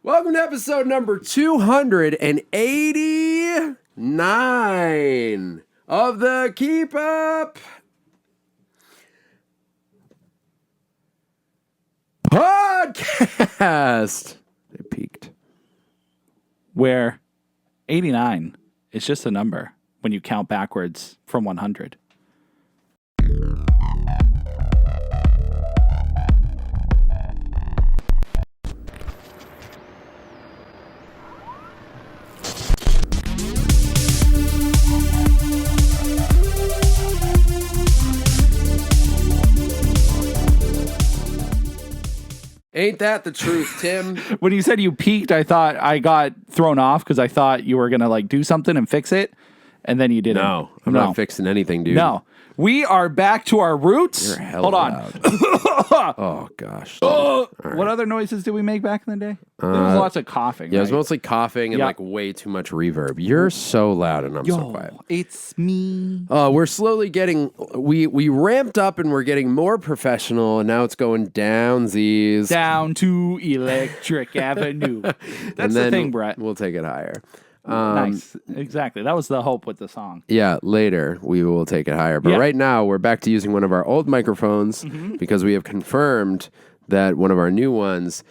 Welcome to episode number 289 of the Keep Up Podcast. It peaked. Where 89 is just a number when you count backwards from 100. Ain't that the truth, Tim? When you said you peaked, I thought I got thrown off because I thought you were going to do something and fix it. And then you didn't. No, I'm not fixing anything, dude. No. We are back to our roots. You're hella Hold on. loud. Oh, gosh. All right. What other noises did we make back in the day? There was lots of coughing. Yeah, it was right? mostly coughing and way too much reverb. You're so loud and I'm so quiet. It's me. We're slowly getting, we ramped up and we're getting more professional, and now it's going downsies. Down to Electric Avenue. That's the thing, Brett. We'll take it higher. Nice. Exactly. That was the hope with the song. Yeah, later we will take it higher. But right now we're back to using one of our old microphones because we have confirmed that one of our new ones,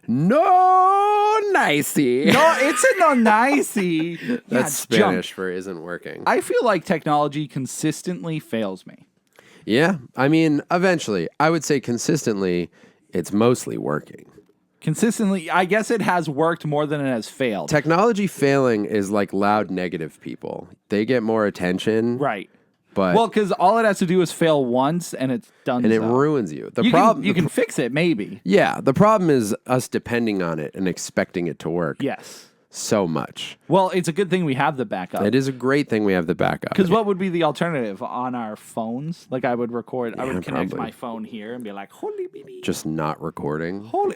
no nicey. No, it's a no nicey. That's Spanish for isn't working. I feel like technology consistently fails me. Yeah, I mean, eventually. I would say consistently, it's mostly working. Consistently, I guess it has worked more than it has failed. Technology failing is like loud negative people. They get more attention. Right. But well, because all it has to do is fail once and it's done. And it ruins you. You can fix it, maybe. Yeah. The problem is us depending on it and expecting it to work. Yes. So much. Well, it's a good thing we have the backup. It is a great thing we have the backup. Because what would be the alternative on our phones? Like I would record, I would connect probably. my phone here and be like, holy baby. Just not recording. Holy.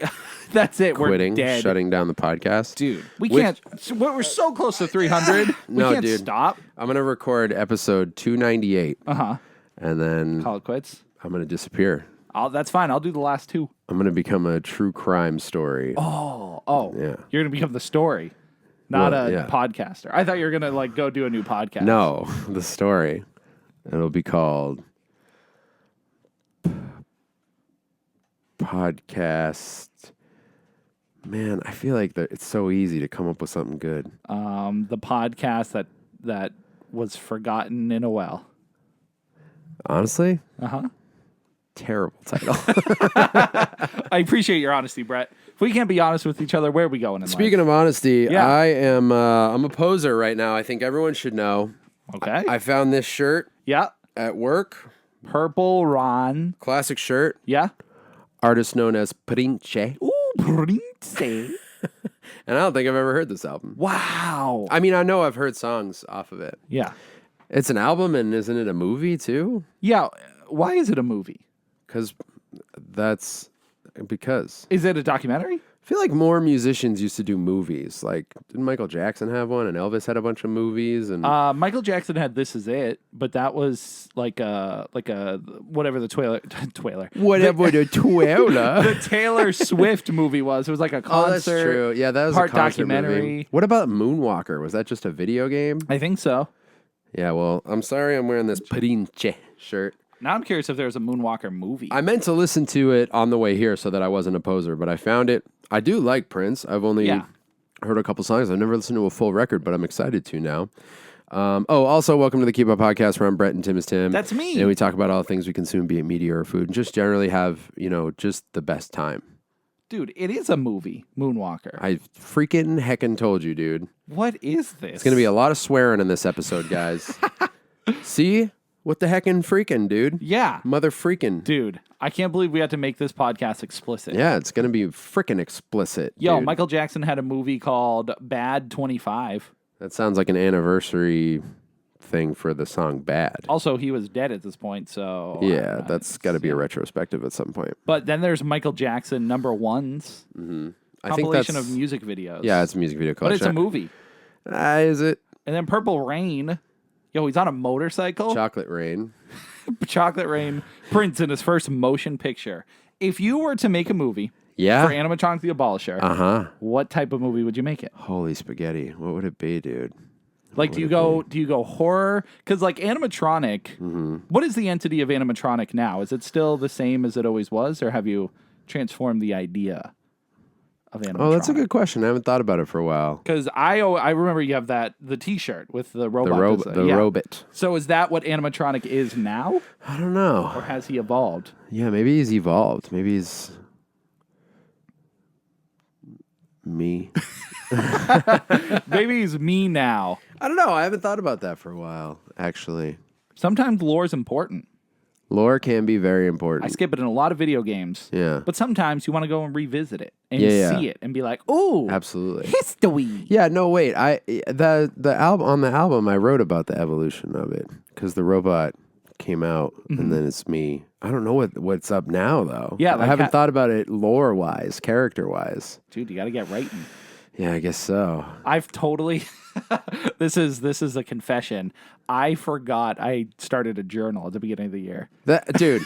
That's it. Quitting, we're dead. shutting down the podcast. Dude, we can't. We're so close to 300. We can't stop. I'm going to record episode 298. Uh-huh. And then Call it quits. I'm going to disappear. That's fine. I'll do the last two. I'm going to become a true crime story. Oh. Yeah. You're going to become the story, not a podcaster. I thought you were going to go do a new podcast. No, the story. It'll be called Podcast. Man, I feel like it's so easy to come up with something good. The podcast that was forgotten in a well. Honestly? Uh-huh. Terrible title. I appreciate your honesty, Brett. If we can't be honest with each other, where are we going in Speaking life? of honesty, Yeah. I'm a poser right now. I think everyone should know. Okay. I found this shirt Yeah. at work. Purple Ron. Classic shirt. Yeah. Artist known as Prince. Ooh, Prince. And I don't think I've ever heard this album. Wow. I mean, I know I've heard songs off of it. Yeah. It's an album, and isn't it a movie too? Yeah. Why is it a movie? Because Is it a documentary? I feel like more musicians used to do movies. Like, didn't Michael Jackson have one, and Elvis had a bunch of movies? And Michael Jackson had This Is It, but that was like a whatever the Twaler. whatever the Twela. The Taylor Swift movie was. It was like a concert. Oh, that's true. Yeah, that was part a concert documentary. movie. What about Moonwalker? Was that just a video game? I think so. Yeah, well, I'm sorry I'm wearing this Prince shirt. Now I'm curious if there's a Moonwalker movie. I meant to listen to it on the way here so that I wasn't a poser, but I found it. I do like Prince. I've only heard a couple songs. I've never listened to a full record, but I'm excited to now. Also, welcome to the Keep Up Podcast, where I'm Brett and Tim is Tim. That's me. And we talk about all the things we consume, be it media or food, and just generally have, just the best time. Dude, it is a movie, Moonwalker. I freaking heckin' told you, dude. What is this? It's going to be a lot of swearing in this episode, guys. See? What the heckin' freaking, dude? Yeah. Mother freaking. Dude, I can't believe we had to make this podcast explicit. Yeah, it's going to be freaking explicit. Yo, dude. Michael Jackson had a movie called Bad 25. That sounds like an anniversary thing for the song Bad. Also, he was dead at this point, so... Yeah, that's got to be a retrospective at some point. But then there's Michael Jackson number ones. Mm-hmm. I think Compilation that's of music videos. Yeah, it's a music video But collection. it's a movie. Is it? And then Purple Rain. Yo, he's on a motorcycle. Chocolate Rain. Chocolate Rain. Prince in his first motion picture. If you were to make a movie Yeah. For animatronic the Abolisher, what type of movie would you make it? Holy spaghetti. What would it be, dude? Like, do you go horror? Because like animatronic, what is the entity of animatronic now? Is it still the same as it always was, or have you transformed the idea of animatronic? Oh, that's a good question. I haven't thought about it for a while. Because I remember you have the T-shirt with the robot. The robot. So is that what animatronic is now, I don't know. or has he evolved? Yeah, maybe he's evolved. Maybe he's me. Maybe he's me now. I don't know. I haven't thought about that for a while, actually. Sometimes lore is important. Lore can be very I important. skip it in a lot of video games. Yeah. But sometimes you want to go and revisit it and Yeah. see it and be like, "Oh, Absolutely. history." Yeah, no, wait. The album on the album I wrote about the evolution of it because the robot came out and then it's me. I don't know what's up now though. Yeah, I like haven't thought about it lore wise, character wise. Dude, you got to get writing. Yeah, I guess so. I've totally. This is a confession. I forgot I started a journal at the beginning of the year. Dude,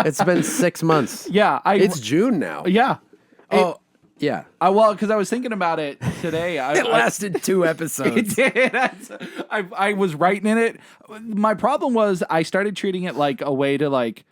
it's been 6 months. Yeah, It's June now. yeah. Oh, yeah. Well, because I was thinking about it today. It lasted 2 episodes. It did. I was writing in it. My problem was I started treating it like a way to like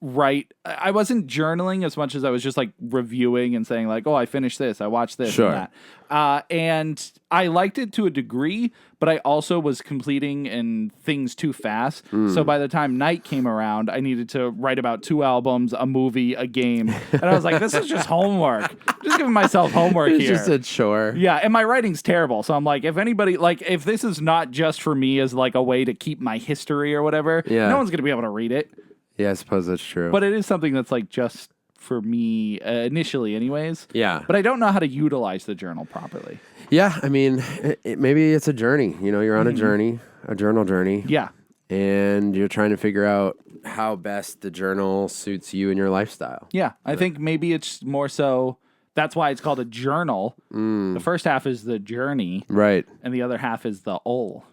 write. I wasn't journaling as much as I was just like reviewing and saying like, oh, I finished this, I watched this, Sure. and that. And I liked it to a degree, but I also was completing and things too fast. So by the time night came around, I needed to write about 2 albums, a movie, a game, and I was like, this is just homework. Just giving myself homework It's here. just a chore. Yeah, and my writing's terrible. So I'm like, if anybody, like, if this is not just for me as like a way to keep my history or whatever, Yeah. no one's going to be able to read it. Yeah, I suppose that's true. But it is something that's like just for me initially anyways. yeah. But I don't know how to utilize the journal properly. Yeah, I mean, maybe it's a journey. You know, you're on a journey, a journal journey. Yeah. And you're trying to figure out how best the journal suits you and your lifestyle. Yeah. I think maybe it's more so that's why it's called a journal. The first half is the journey. Right. And the other half is the ol.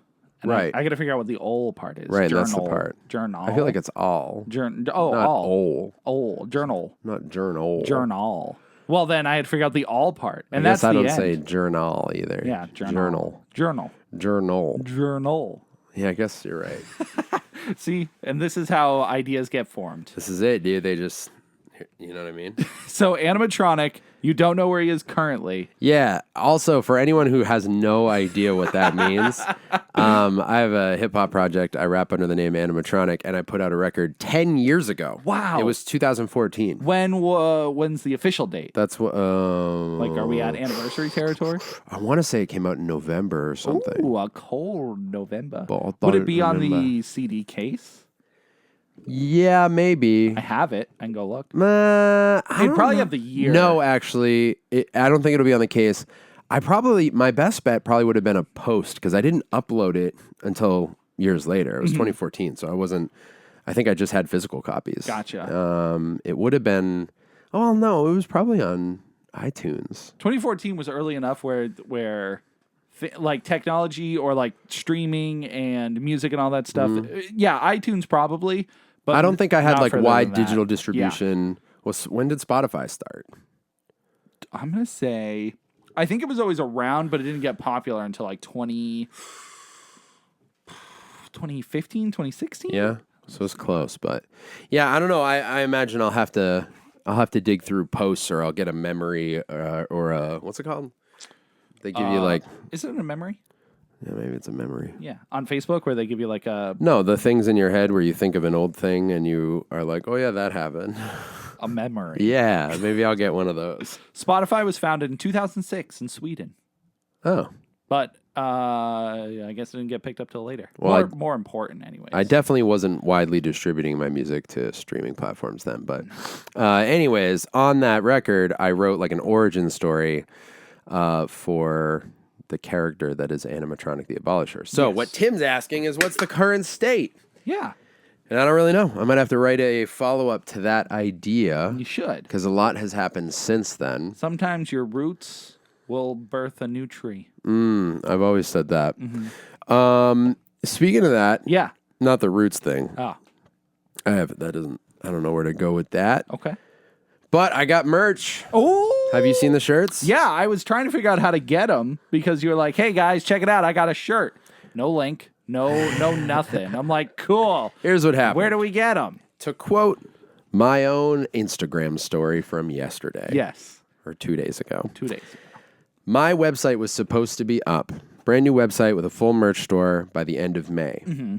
And Right. I got to figure out what the ol part is. Right, Journal, that's the part. Journal. I feel like it's all. not Not all. ol. Ol. Journal. Not journal. Journal. Well, then I had to figure out the all part, and I that's guess I the don't end. say journal either. Yeah, journal. Journal. Journal. Journal. Journal. Yeah, I guess you're right. See, and this is how ideas get formed. This is it, dude. They just, you know what I mean? So animatronic, you don't know where he is currently. Yeah. Also, for anyone who has no idea what that means, I have a hip hop project. I rap under the name Animatronic, and I put out a record 10 years ago. Wow. It was 2014. When's the official date? That's what. Like, are we at anniversary territory? I want to say it came out in November or something. Ooh, a cold November. But I thought Would it be on remember. the CD case? Yeah, maybe. I have it. I can go look. I They'd don't probably know. have the year. No, actually, I don't think it'll be on the case. My best bet probably would have been a post because I didn't upload it until years later. It was 2014, so I think I just had physical copies. Gotcha. It would have been, oh no, it was probably on iTunes. 2014 was early enough where like technology or like streaming and music and all that stuff. Yeah, iTunes probably. But I don't think I had not like further wide than that. digital distribution. When did Spotify start? I'm going to say, I think it was always around, but it didn't get popular until like 2015, 2016. Yeah, so it's close, but yeah, I don't know. I imagine I'll have to dig through posts, or I'll get a memory, or a, what's it called? They give you like, Is it a memory? yeah, maybe it's a memory. Yeah. On Facebook where they give you like a No, the things in your head where you think of an old thing and you are like, oh yeah, that happened. memory. Yeah, maybe I'll get one of those. Spotify was founded in 2006 in Sweden. Oh, But I guess it didn't get picked up till later. Well, more important, anyways. I definitely wasn't widely distributing my music to streaming platforms then. But anyways, on that record, I wrote like an origin story for the character that is Animatronic the Abolisher. So Yes. what Tim's asking is, what's the current state? Yeah, And I don't really know. I might have to write a follow-up to that idea you should. because a lot has happened since then. Sometimes your roots will birth a new tree. I've always said that. Speaking of that, Yeah. not the roots thing. Oh, I don't know where to go with that. okay. But I got merch. Oh, Have you seen the shirts? yeah. I was trying to figure out how to get them because you were like, "Hey guys, check it out! I got a shirt." No link. No, nothing. I'm like, cool. Here's what happened. Where do we get them? To quote my own Instagram story from yesterday. Yes. Or 2 days ago. 2 days ago. My website was supposed to be up. Brand new website with a full merch store by the end of May. Mm-hmm.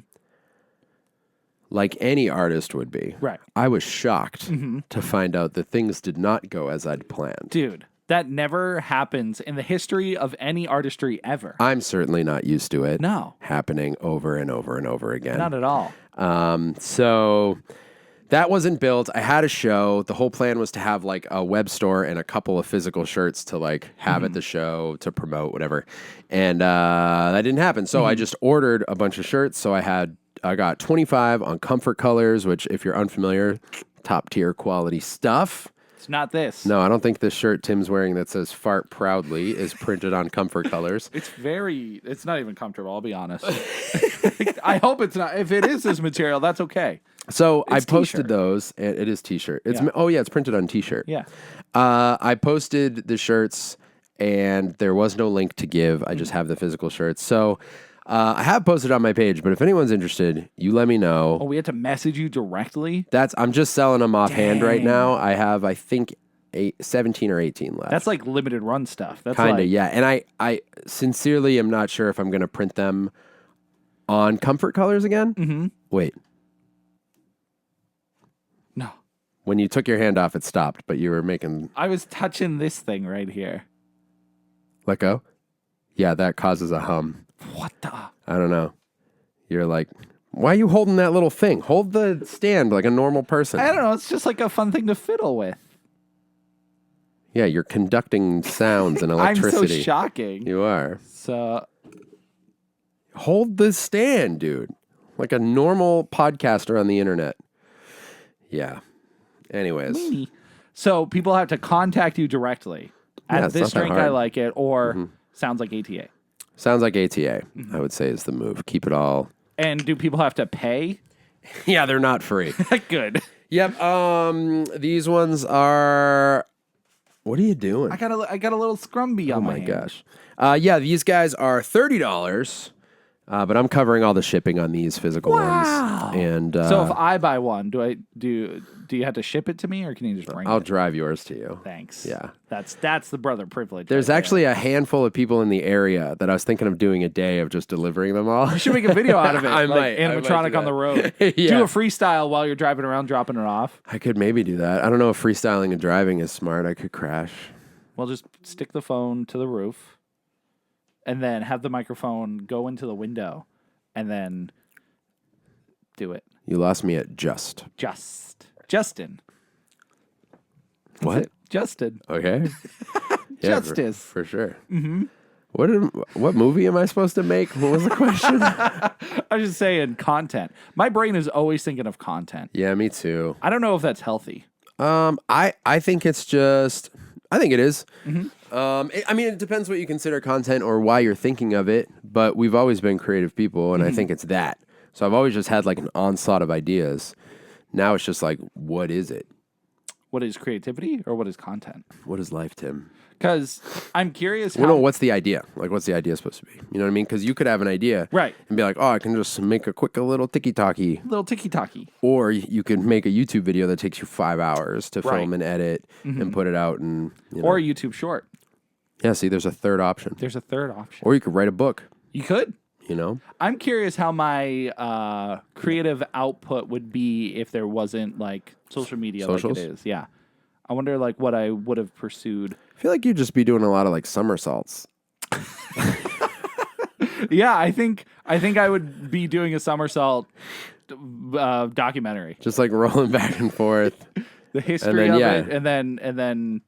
Like any artist would be. Right. I was shocked to find out that things did not go as I'd planned. Dude, that never happens in the history of any artistry ever. I'm certainly not used to it. No. Happening over and over and over again. Not at all. So that wasn't built. I had a show. The whole plan was to have like a web store and a couple of physical shirts to like have at the show to promote whatever. And that didn't happen. So I just ordered a bunch of shirts. So I got 25 on Comfort Colors, which if you're unfamiliar, top tier quality stuff. It's not this. No, I don't think this shirt Tim's wearing that says "Fart Proudly" is printed on Comfort Colors. It's not even comfortable, I'll be honest. I hope it's not. If it is this material, that's okay. So I posted t-shirt. those. And it is t-shirt. It's Yeah. it's printed on t-shirt. Yeah. I posted the shirts, and there was no link to give. I just have the physical shirts. So I have posted on my page, but if anyone's interested, you let me know. Oh, we had to message you directly? I'm just selling them offhand right Dang. now. I have, I think, 17 or 18 left. That's like limited run stuff. That's Kind of, like, yeah. And I sincerely am not sure if I'm going to print them on Comfort Colors again. Mm-hmm. Wait. No. When you took your hand off, it stopped, but you were making... I was touching this thing right here. Let go? Yeah, that causes a hum. What the? I don't know. You're like, why are you holding that little thing? Hold the stand like a normal person. I don't know. It's just like a fun thing to fiddle with. Yeah, you're conducting sounds and electricity. I'm so shocking. You are. So Hold the stand, dude. Like a normal podcaster on the internet. Yeah. Anyways. So people have to contact you directly. Yeah, At it's this not that drink, I hard. like it, or sounds like ATA. Sounds like ATA, I would say, is the move. Keep it all. And do people have to pay? Yeah, they're not free. Good. Yep. These ones are. What are you doing? I got a little scrumby on my hand. Gosh. Yeah, these guys are $30. But I'm covering all the shipping on these physical ones. And So if I buy one, do you have to ship it to me, or can you just bring I'll it? drive yours to you. Thanks. Yeah. That's the brother privilege. There's right actually a handful of people in the area that I was thinking of doing a day of just delivering them all. there. You should make a video out of it. I like might do animatronic on that. the road. Yeah. Do a freestyle while you're driving around, dropping it off. I could maybe do that. I don't know if freestyling and driving is smart. I could crash. Well, just stick the phone to the roof, and then have the microphone go into the window, and then do it. You lost me at just. Justin. That's What? it. Justin. Okay. Justice. For sure. Mm-hmm. What movie am I supposed to make? What was the question? I was just saying content. My brain is always thinking of content. Yeah, me too. I don't know if that's healthy. I think it's just. I think it is. Mm-hmm. I mean, it depends what you consider content or why you're thinking of it. But we've always been creative people, and I think it's that. So I've always just had like an onslaught of ideas. Now it's just like, what is it? What is creativity or what is content? What is life, Tim? Because I'm curious Well, how... no, what's the idea? Like, what's the idea supposed to be? You know what I mean? Because you could have an idea, Right. and be like, oh, I can just make a quick little ticky-tacky. Little ticky-tacky. Or you could make a YouTube video that takes you 5 hours to Right. film and edit and put it out. And Or a YouTube short. yeah, see, there's a third option. There's a third option. Or you could write a book, You could. you know? I'm curious how my creative output would be if there wasn't like social media Socials? like it is. Yeah. I wonder like what I would have pursued. I feel like you'd just be doing a lot of like somersaults. Yeah, I think I would be doing a somersault documentary. Just like rolling back and forth. The history And then, of yeah. it, and then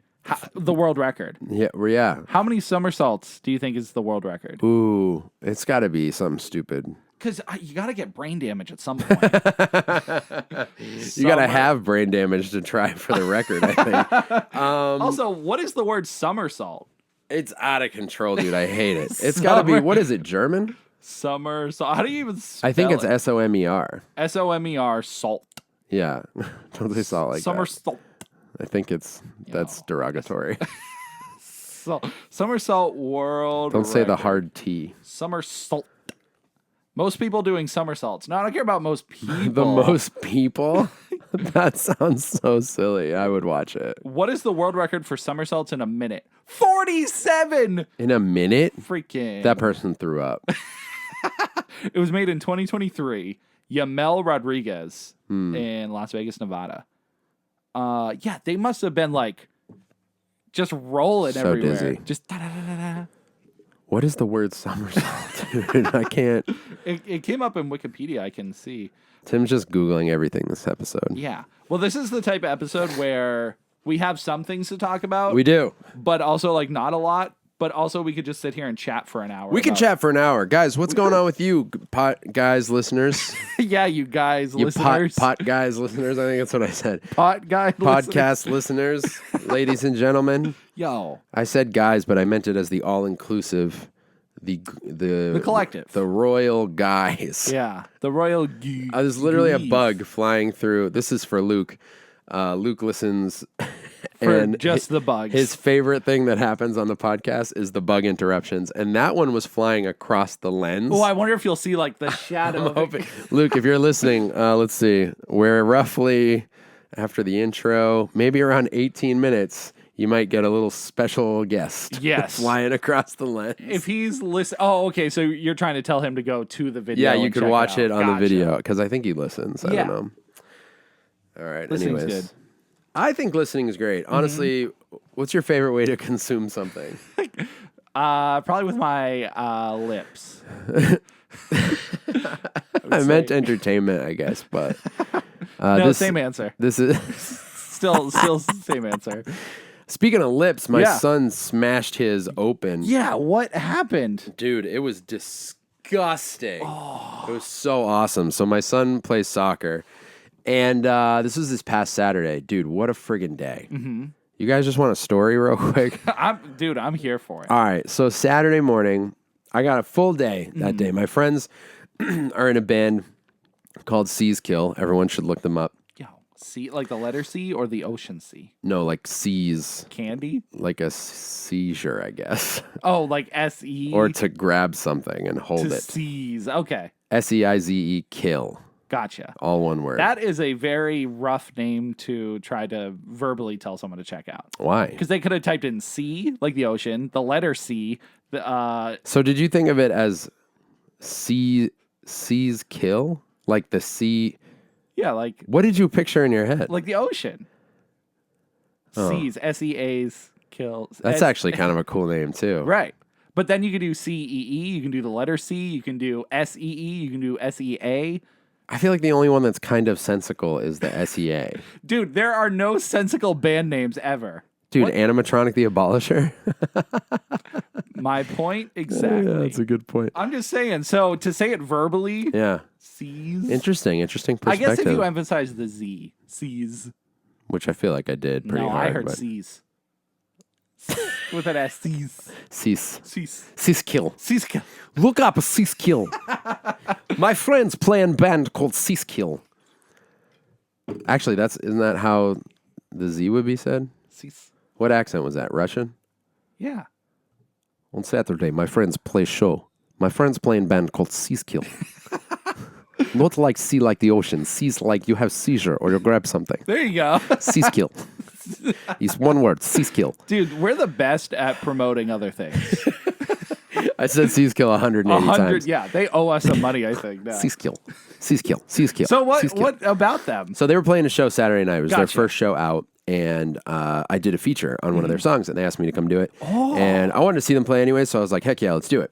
the world record. Yeah. How many somersaults do you think is the world record? Ooh, it's got to be something stupid. Because you got to get brain damage at some point. You got to have brain damage to try for the record, I think. Also, what is the word somersault? It's out of control, dude. I hate it. It's got to be, what is it, German? Somersault. How do you even spell I think it's it? SOMER. SOMER, salt. Yeah. Don't say salt like Somersault. I think that's derogatory. So, somersault world. Don't say the record. hard T. Somersault. Most people doing somersaults. No, I don't care about most people. The most people? That sounds so silly. I would watch it. What is the world record for somersaults in a minute? 47! In a minute? Freaking. That person threw up. It was made in 2023. Yamel Rodriguez in Las Vegas, Nevada. Yeah, they must have been like just rolling So everywhere. dizzy. Just da-da-da-da-da. What is the word somersault, dude? I can't. It came up in Wikipedia, I can see. Tim's just Googling everything this episode. Yeah. Well, this is the type of episode where we have some things to talk about. We do. But also, like, not a lot. But also, we could just sit here and chat for an hour. We can chat for an hour. Guys, what's going on with you, pot guys listeners? Yeah, you guys, You listeners. pot guys listeners. I think that's what I said. Pot guy Podcast listeners, ladies and gentlemen. Yo. I said guys, but I meant it as the all-inclusive, the collective. the royal guys. Yeah. The Royal There's literally a bug flying through. This is for Luke. Luke listens. For and just the bugs. His favorite thing that happens on the podcast is the bug interruptions. And that one was flying across the lens. Oh, I wonder if you'll see, like, the shadow of it. Luke, if you're listening, let's see. We're roughly, after the intro, maybe around 18 minutes, you might get a little special guest. Yes. Flying across the lens. If he's listening. Oh, okay. So you're trying to tell him to go to the video. Yeah, you and could check watch it out. on the Gotcha. video because I think he listens. I Yeah. don't know. All right. Listening's Anyways. good. I think listening is great. Honestly, what's your favorite way to consume something? Probably with my lips. I meant entertainment, I guess, but No, same answer. This is Still same answer. speaking of lips. My Yeah. son smashed his open. Yeah, what happened? Dude, it was disgusting. It was so awesome. So my son plays soccer, and this was this past Saturday. Dude, what a friggin' day. Mm-hmm. You guys just want a story real quick? I'm here for it. All right, so Saturday morning, I got a full day that day. My friends are in a band called Seas Kill. Everyone should look them up. Yo, C, like the letter C or the ocean C? No, like Seas, Candy? like a seizure, I guess. Oh, like S-E? Or to grab something and hold to it. seize. Okay, SEIZE, kill. gotcha. All one word. That is a very rough name to try to verbally tell someone to check out. Why? Because they could have typed in C, like the ocean, the letter C. So did you think of it as seas kill? Like the sea? Yeah, like What did you picture in your head? the ocean. Seas, S-E-A's, kill. That's actually kind of a cool name too. Right. But then you can do C-E-E, you can do the letter C, you can do S-E-E, you can do S-E-A. I feel like the only one that's kind of sensical is the SEA. Dude, there are no sensical band names ever. Dude, Animatronic the Abolisher? My point exactly. Yeah, that's a good point. I'm just saying, so to say it verbally, Yeah. C's. Interesting perspective. I guess if you emphasize the Z, C's. Which I feel like I did pretty No, hard. I heard but C's. With an S, C's. Cease. C's. Cease kill. C's. Look up Cease Kill. My friends play in a band called Cease Kill. Actually, isn't that how the Z would be said? C's. What accent was that? Russian? Yeah. On Saturday, my friends play show. My friends play in band called Cease Kill. Not like sea like the ocean. Cease like you have seizure or you grab something. There you go. Cease Kill. It's one word. Cease Kill. Dude, we're the best at promoting other things. I said Cease Kill 180 times. Yeah, they owe us some money, I think. Now. Cease Kill. Cease Kill. Cease Kill. So Cease Kill. what about them? So they were playing a show Saturday night. It was their Gotcha. first show out, and I did a feature on one of their songs, and they asked me to come do it. And I wanted to see them play anyway, so I was like, heck yeah, let's do it.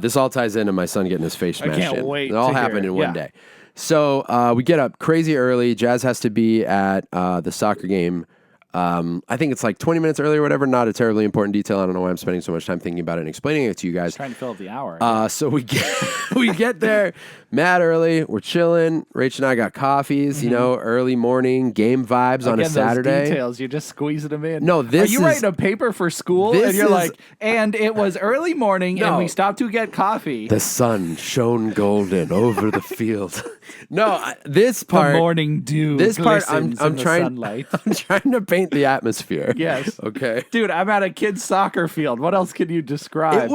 This all ties into my son getting his face smashed can't in. wait It all to hear happened it. in one Yeah. day. So we get up crazy early. Jazz has to be at the soccer game. I think it's like 20 minutes early or whatever. Not a terribly important detail. I don't know why I'm spending so much time thinking about it and explaining it to you guys. Trying to fill up the hour. So we get there mad early. We're chilling. Rach and I got coffees. You know, early morning game vibes on a Again, Saturday. Those details, you're just squeezing them in. No, this Are you is- writing a paper for school? This And you're is- like, and it was early morning, and No. we stopped to get coffee. The sun shone golden over the field. No, this The part. morning dew This part, glistens I'm in the trying. sunlight. I'm trying to paint paint the atmosphere. Yes. Okay. Dude, I'm at a kid's soccer field. What else can you describe?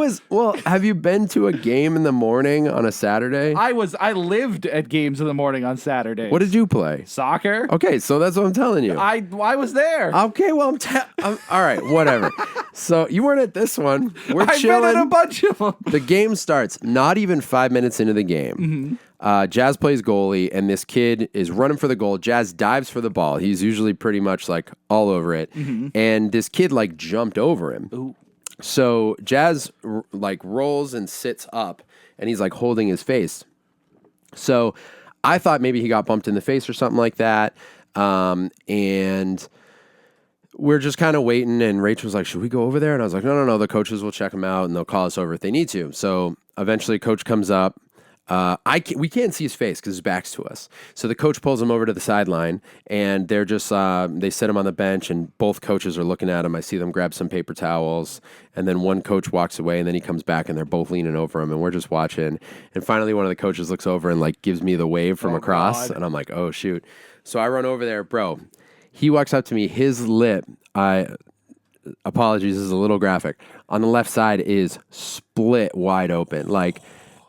Have you been to a game in the morning on a Saturday? I lived at games in the morning on Saturdays. What did you play? Soccer. Okay, so that's what I'm telling you. I was there. Okay, well, I'm all right, whatever. So you weren't at this one. We're I've chilling. been at a bunch of them. The game starts not even 5 minutes into the game. Jazz plays goalie, and this kid is running for the goal. Jazz dives for the ball. He's usually pretty much like all over it. And this kid like jumped over him. Ooh. So Jazz like rolls and sits up, and he's like holding his face. So I thought maybe he got bumped in the face or something like that. And we're just kind of waiting, and Rachel was like, should we go over there? And I was like, no, the coaches will check him out, and they'll call us over if they need to. So eventually coach comes up. We can't see his face because his back's to us. So the coach pulls him over to the sideline, and they're just they sit him on the bench, and both coaches are looking at him. I see them grab some paper towels, and then one coach walks away, and then he comes back, and they're both leaning over him, and we're just watching. And finally, one of the coaches looks over and like gives me the wave from across, and I'm like, oh shoot! So I run over there, bro. He walks up to me. His lip, apologies, this is a little graphic. On the left side is split wide open, like.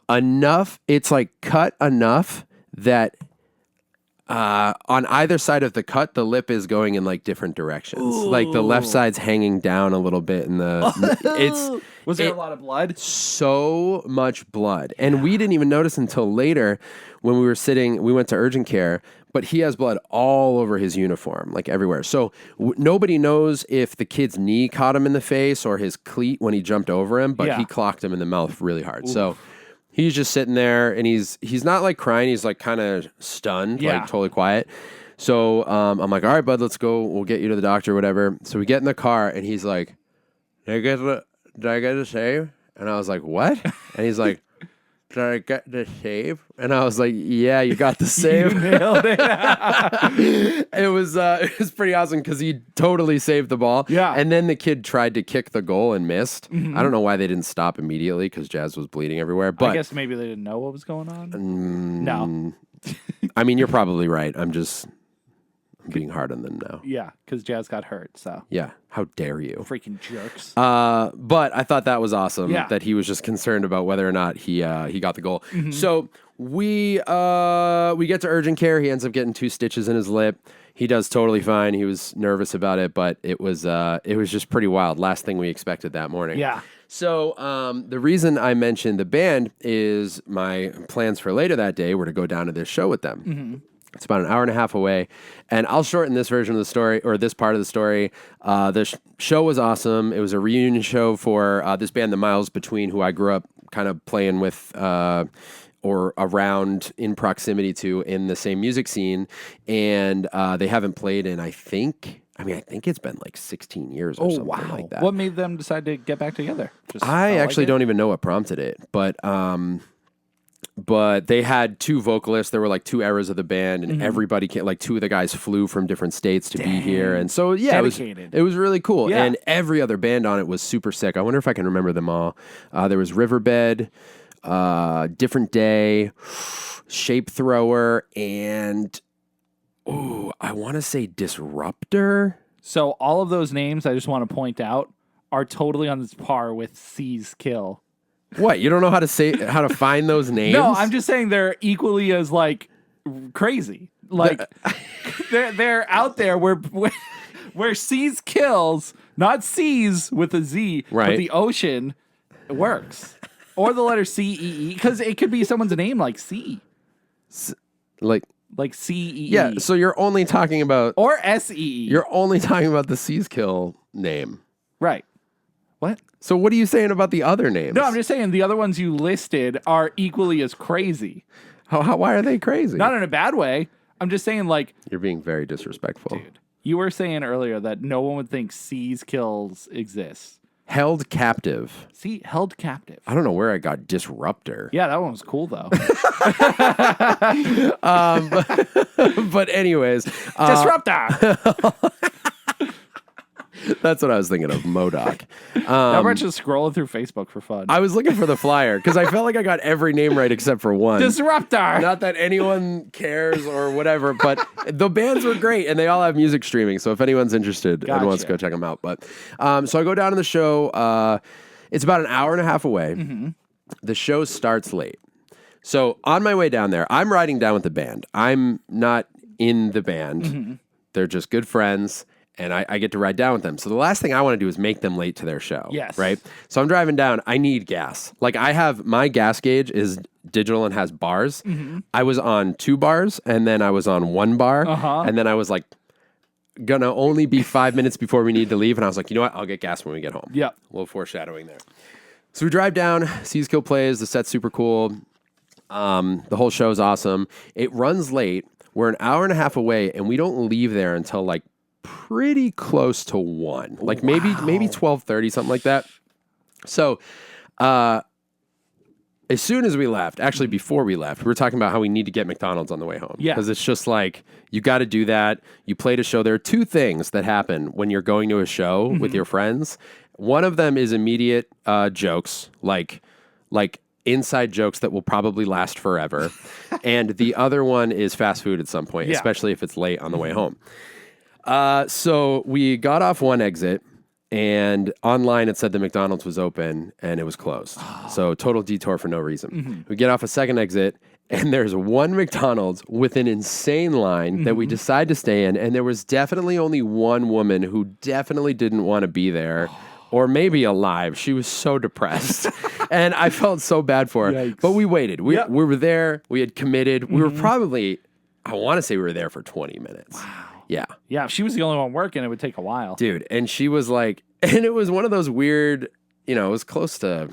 Enough, it's like cut enough that on either side of the cut, the lip is going in like different directions. Ooh. Like the left side's hanging down a little bit, and Was there a lot of blood? So much blood, and we didn't even notice until later when we were sitting. We went to urgent care, but he has blood all over his uniform, like everywhere. So nobody knows if the kid's knee caught him in the face or his cleat when he jumped over him, but he clocked him in the mouth really hard. Oof. So. He's just sitting there, and he's not like crying. He's like kind of stunned, like totally quiet. So I'm like, all right, bud, let's go. We'll get you to the doctor or whatever. So we get in the car, and he's like, did I get a save? And I was like, what? And he's like, did I get the save? And I was like, yeah, you got the save. You nailed it. It was pretty awesome because he totally saved the ball. Yeah. And then the kid tried to kick the goal and missed. I don't know why they didn't stop immediately because Jazz was bleeding everywhere. But I guess maybe they didn't know what was going on. No. I mean, you're probably right. I'm being hard on them now. Yeah, because Jazz got hurt. So yeah, how dare you? Freaking jerks. But I thought that was awesome that he was just concerned about whether or not he got the goal. So we get to urgent care. He ends up getting 2 stitches in his lip. He does totally fine. He was nervous about it, but it was just pretty wild. Last thing we expected that morning. Yeah. So the reason I mentioned the band is my plans for later that day were to go down to this show with them. It's about an hour and a half away, and I'll shorten this version of the story, or this part of the story. The show was awesome. It was a reunion show for this band, The Miles Between, who I grew up kind of playing with or around in proximity to in the same music scene, and they haven't played in, I think it's been like 16 years or something like that. What made them decide to get back together? I actually don't even know what prompted it, but they had 2 vocalists. There were like 2 eras of the band, and everybody came, like 2 of the guys flew from different states to be here. And so, yeah, it was really cool. Yeah. And every other band on it was super sick. I wonder if I can remember them all. There was Riverbed, Different Day, Shape Thrower, and I want to say Disruptor. So all of those names I just want to point out are totally on this par with C's Kill. What? You don't know how to find those names? No, I'm just saying they're equally as like crazy. Like they're out there where C's Kills, not C's with a Z, right, but the ocean works. Or the letter C-E-E, because it could be someone's name like C. Like C-E-E. Yeah, so you're only talking about... Or S-E-E. You're only talking about the C's Kill name. Right. What? So what are you saying about the other names? No, I'm just saying the other ones you listed are equally as crazy. Why are they crazy? Not in a bad way. I'm just saying, like... You're being very disrespectful. Dude, you were saying earlier that no one would think C's Kills exists. Held Captive. See, Held Captive. I don't know where I got Disruptor. Yeah, that one was cool, though. But anyways. Disruptor! That's what I was thinking of, MODOK. Now we're just scrolling through Facebook for fun. I was looking for the flyer because I felt like I got every name right except for one. Disruptor. Not that anyone cares or whatever, but the bands were great and they all have music streaming. So if anyone's interested and wants to go check them out. But so I go down to the show. It's about an hour and a half away. Mm-hmm. The show starts late. So on my way down there, I'm riding down with the band. I'm not in the band. Mm-hmm. They're just good friends, and I get to ride down with them. So the last thing I want to do is make them late to their show. Yes. Right? So I'm driving down. I need gas. Like I have, my gas gauge is digital and has bars. Mm-hmm. I was on 2 bars, and then I was on 1 bar. And then I was like, gonna only be 5 minutes before we need to leave. And I was like, you know what? I'll get gas when we get home. Yeah. A little foreshadowing there. So we drive down, Seaskill plays, the set's super cool. The whole show's awesome. It runs late. We're an hour and a half away, and we don't leave there until like pretty close to 1. Like maybe 12:30, something like that. So as soon as we left, actually before we left, we were talking about how we need to get McDonald's on the way home. Yeah. Because it's just like, you got to do that. You played a show. There are 2 things that happen when you're going to a show with your friends. One of them is immediate jokes, like inside jokes that will probably last forever. And the other one is fast food at some point, especially if it's late on the way home. So we got off one exit, and online it said the McDonald's was open and it was closed. So total detour for no reason. We get off a second exit, and there's one McDonald's with an insane line that we decide to stay in. And there was definitely only one woman who definitely didn't want to be there. Or maybe alive. She was so depressed. And I felt so bad for her. Yikes. But we waited. We were there. We had committed. We were probably, I want to say we were there for 20 minutes. Wow. Yeah. Yeah, if she was the only one working, it would take a while. Dude, and she was like, and it was one of those weird, it was close to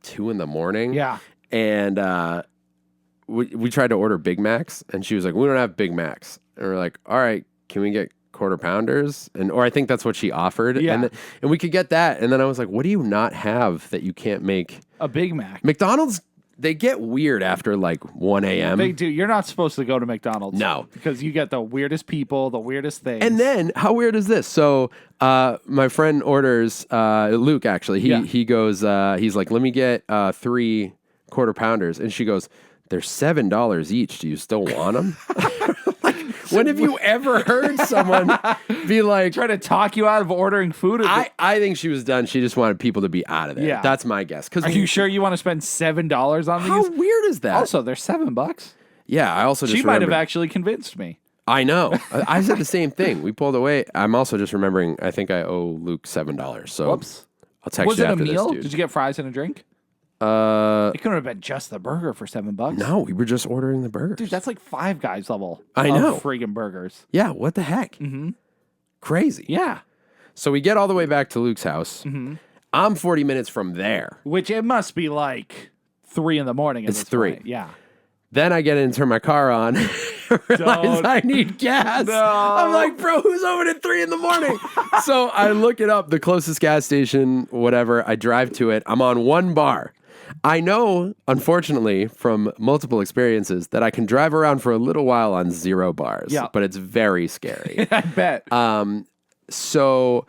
2 a.m. Yeah. And we tried to order Big Macs, and she was like, we don't have Big Macs. And we're like, all right, can we get quarter pounders? Or I think that's what she offered. Yeah. And we could get that. And then I was like, what do you not have that you can't make? A Big Mac. McDonald's, they get weird after like 1 a.m. They do. You're not supposed to go to McDonald's. No. Because you get the weirdest people, the weirdest things. And then, how weird is this? So, my friend orders, Luke actually, he goes, he's like, let me get 3 quarter pounders. And she goes, they're $7 each. Do you still want them? When have you ever heard someone be like, try to talk you out of ordering food? I think she was done. She just wanted people to be out of there. Yeah. That's my guess. Are you sure you want to spend $7 on these? How weird is that? Also, they're $7. Yeah, I also just She might have remembered- actually convinced me. I know. I said the same thing. We pulled away. I'm also just remembering, I think I owe Luke $7. So Whoops. I'll text Was you it a after meal? this, dude. Did you get fries and a drink? It couldn't have been just the burger for $7. No, we were just ordering the burgers. Dude, that's like Five Guys level. I know. Of friggin' burgers. Yeah, what the heck? Mm-hmm. Crazy. Yeah. So we get all the way back to Luke's house. Mm-hmm. I'm 40 minutes from there. Which it must be like 3 a.m. It's 3. Point. Yeah. Then I get in and turn my car on. Realize I need gas. No. I'm like, bro, who's open at 3 a.m? So I look it up, the closest gas station, whatever. I drive to it. I'm on 1 bar. I know, unfortunately, from multiple experiences, that I can drive around for a little while on 0 bars. Yeah. But it's very scary. I bet. So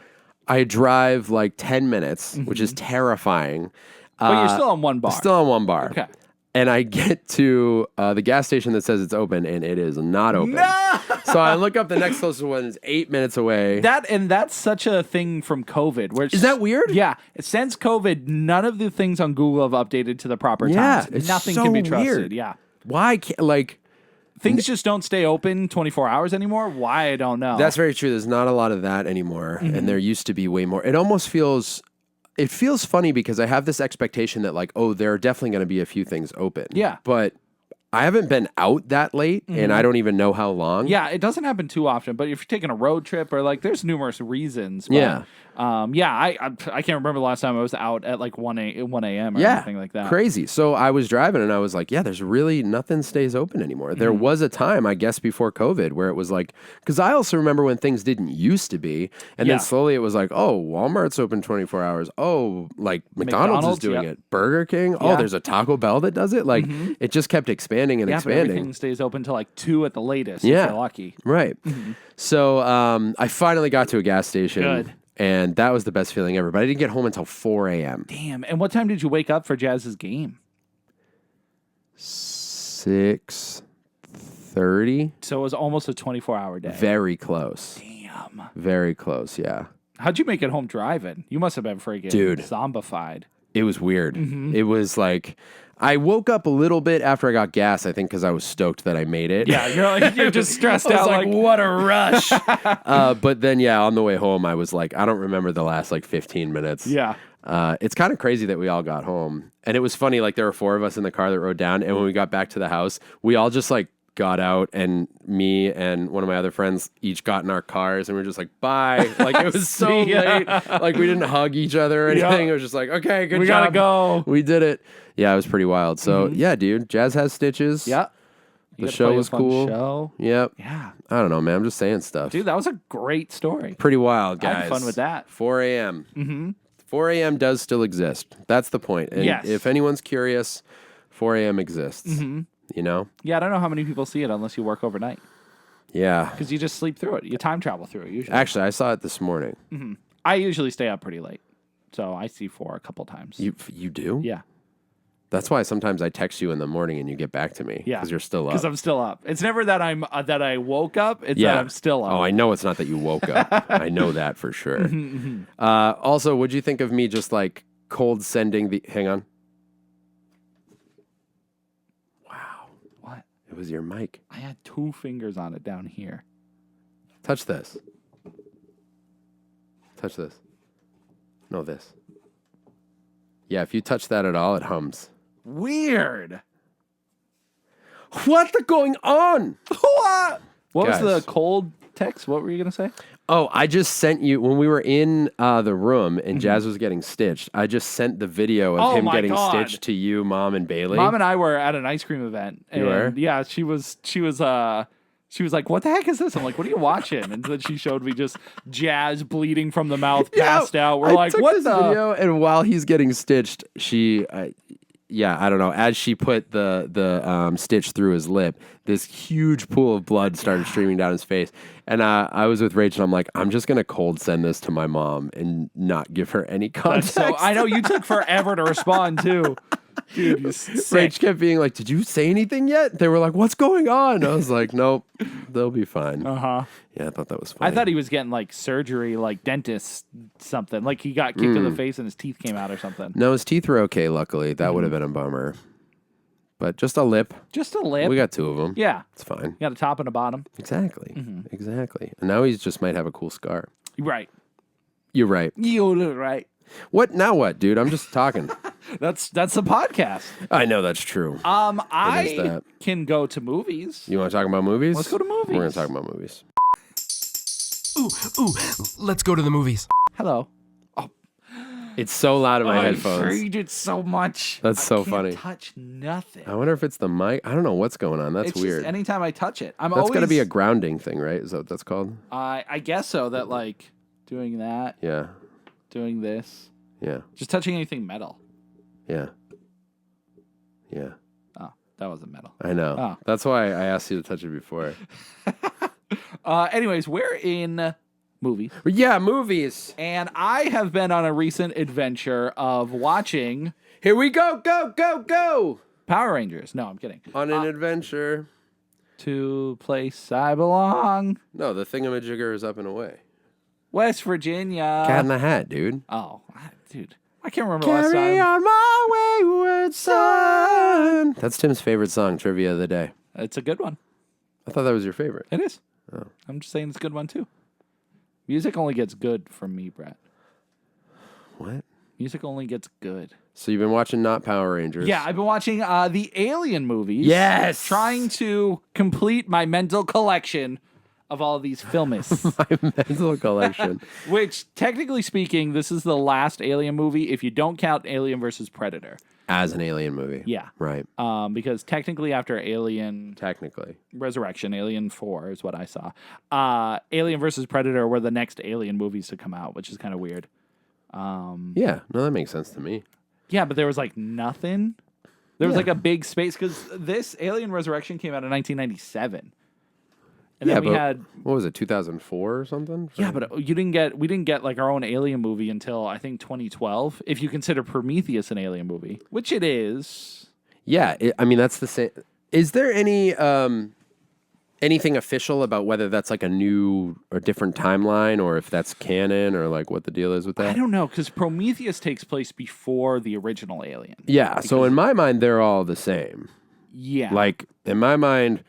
I drive like 10 minutes, which is terrifying. But you're still on 1 bar. Still on 1 bar. Okay. And I get to the gas station that says it's open, and it is not open. No! So I look up the next closest one is 8 minutes away. That's such a thing from COVID. Where Is that weird? Yeah. Since COVID, none of the things on Google have updated to the proper Yeah, times. it's Nothing so can be trusted. weird. Yeah. Why can't, like... Things just don't stay open 24 hours anymore. Why, I don't know. That's very true. There's not a lot of that anymore, and there used to be way more. It almost feels... It feels funny because I have this expectation that like, oh, there are definitely going to be a few things open. Yeah. But I haven't been out that late, and I don't even know how long. Yeah, it doesn't happen too often, but if you're taking a road trip or like, there's numerous reasons. But, Yeah. I can't remember the last time I was out at like 1 a.m. or anything like that. Crazy. So I was driving and I was like, yeah, there's really nothing stays open anymore. There was a time, I guess, before COVID where it was like, because I also remember when things didn't used to be. And then slowly it was like, oh, Walmart's open 24 hours. Oh, like McDonald's is doing it. Burger King. Oh, there's a Taco Bell that does it. Like it just kept expanding and But expanding. everything stays open till like 2 at the latest. Yeah. If you're lucky. Right. So I finally got to a gas station. Good. And that was the best feeling ever. But I didn't get home until 4 a.m. Damn. And what time did you wake up for Jazz's game? 6:30. So it was almost a 24-hour day. Very close. Damn. Very close, yeah. How'd you make it home driving? You must have been freaking zombified. It was weird. It was like, I woke up a little bit after I got gas, I think, because I was stoked that I made it. Yeah, you're just stressed out. Like, what a rush. But then, yeah, on the way home, I was like, I don't remember the last 15 minutes. Yeah. It's kind of crazy that we all got home. And it was funny, there were 4 of us in the car that rode down. And when we got back to the house, we all just got out, and me and one of my other friends each got in our cars, and we were just like, bye. It was so late. We didn't hug each other or anything. It was just like, okay, good job. We gotta go. We did it. Yeah, it was pretty wild. So, yeah, dude, Jazz has stitches. Yeah. The show was cool. Show. Yep. Yeah. I don't know, man. I'm just saying stuff. Dude, that was a great story. Pretty wild, guys. I had fun with that. 4 a.m. Mm-hmm. 4 a.m. does still exist. That's the point. And if anyone's curious, 4 a.m. exists. Mm-hmm. You know? Yeah, I don't know how many people see it unless you work overnight. Yeah. Because you just sleep through it. You time travel through it usually. Actually, I saw it this morning. Mm-hmm. I usually stay up pretty late. So I see 4 a couple times. You do? Yeah. That's why sometimes I text you in the morning and you get back to me. Yeah. Because you're still up. Because I'm still up. It's never that I woke up. It's that I'm still up. Oh, I know it's not that you woke up. I know that for sure. Also, what'd you think of me just cold sending the... Hang on. It was your mic. I had 2 fingers on it down here. Touch this. Touch this. No, this. Yeah, if you touch that at all, it hums. Weird. What's going on? What was the cold text? What were you going to say? Oh, I just sent you, when we were in the room and Jazz was getting stitched, I just sent the video of him getting stitched to you, Mom, and Bailey. Mom and I were at an ice cream event. And you were? Yeah, she was like, what the heck is this? I'm like, what are you watching? And then she showed me just Jazz bleeding from the mouth, passed out. We're like, what the? Video, and while he's getting stitched, I don't know. As she put the stitch through his lip, this huge pool of blood started streaming down his face. And I was with Rachel. I'm like, I'm just gonna cold send this to my mom and not give her any context. So I know you took forever to respond too. Dude, Rach kept being like, did you say anything yet? They were like, what's going on? I was like, nope, they'll be fine. Uh-huh. Yeah, I thought that was funny. I thought he was getting surgery, dentist something. Like he got kicked in the face and his teeth came out or something. No, his teeth were okay, luckily. That would have been a bummer. But just a lip. Just a lip. We got 2 of them. Yeah. It's fine. You got a top and a bottom. Exactly. Exactly. And now he just might have a cool scar. Right. You're right. You're right. What? Now what, dude? I'm just talking. That's the podcast. I know that's true. I can go to movies. You want to talk about movies? Let's go to movies. We're going to talk about movies. Ooh, let's go to the movies. Hello. It's so loud in my headphones. I hate it so much. That's so funny. I can't touch nothing. I wonder if it's the mic. I don't know what's going on. That's weird. Just anytime I touch it, that's got to be a grounding thing, right? Is that what that's called? I guess so. That doing that. Yeah. Doing this. Yeah. Just touching anything metal. Yeah. Yeah. Oh, that wasn't metal. I know. Oh. That's why I asked you to touch it before. Anyways, we're in movies. Yeah, movies. And I have been on a recent adventure of watching... Here we go, go! Power Rangers. No, I'm kidding. On an adventure. To place I belong. No, the thingamajigger is up and away. West Virginia. Cat in the Hat, dude. Oh, dude. I can't remember last time. Carry on my wayward son. That's Tim's favorite song, trivia of the day. It's a good one. I thought that was your favorite. It is. Oh. I'm just saying it's a good one, too. Music only gets good from me, Brett. What? Music only gets good. So you've been watching not Power Rangers. Yeah, I've been watching the Alien movies. Yes! Trying to complete my mental collection of all of these films. My mental collection. Which, technically speaking, this is the last Alien movie if you don't count Alien versus Predator. As an Alien movie. Yeah. Right. Because technically after Alien... Technically. Resurrection, Alien 4 is what I saw. Alien versus Predator were the next Alien movies to come out, which is kind of weird. Yeah. No, that makes sense to me. Yeah, but there was nothing. There was a big space because this Alien Resurrection came out in 1997. And then we had what was it, 2004 or something? yeah, but we didn't get like our own Alien movie until I think 2012. If you consider Prometheus an Alien movie, which it is. Yeah, I mean that's the same. Is there anything official about whether that's like a new or different timeline, or if that's canon, or like what the deal is with that? I don't know, because Prometheus takes place before the original Alien. Yeah, so in my mind, they're all the same. Yeah. Like, in my mind,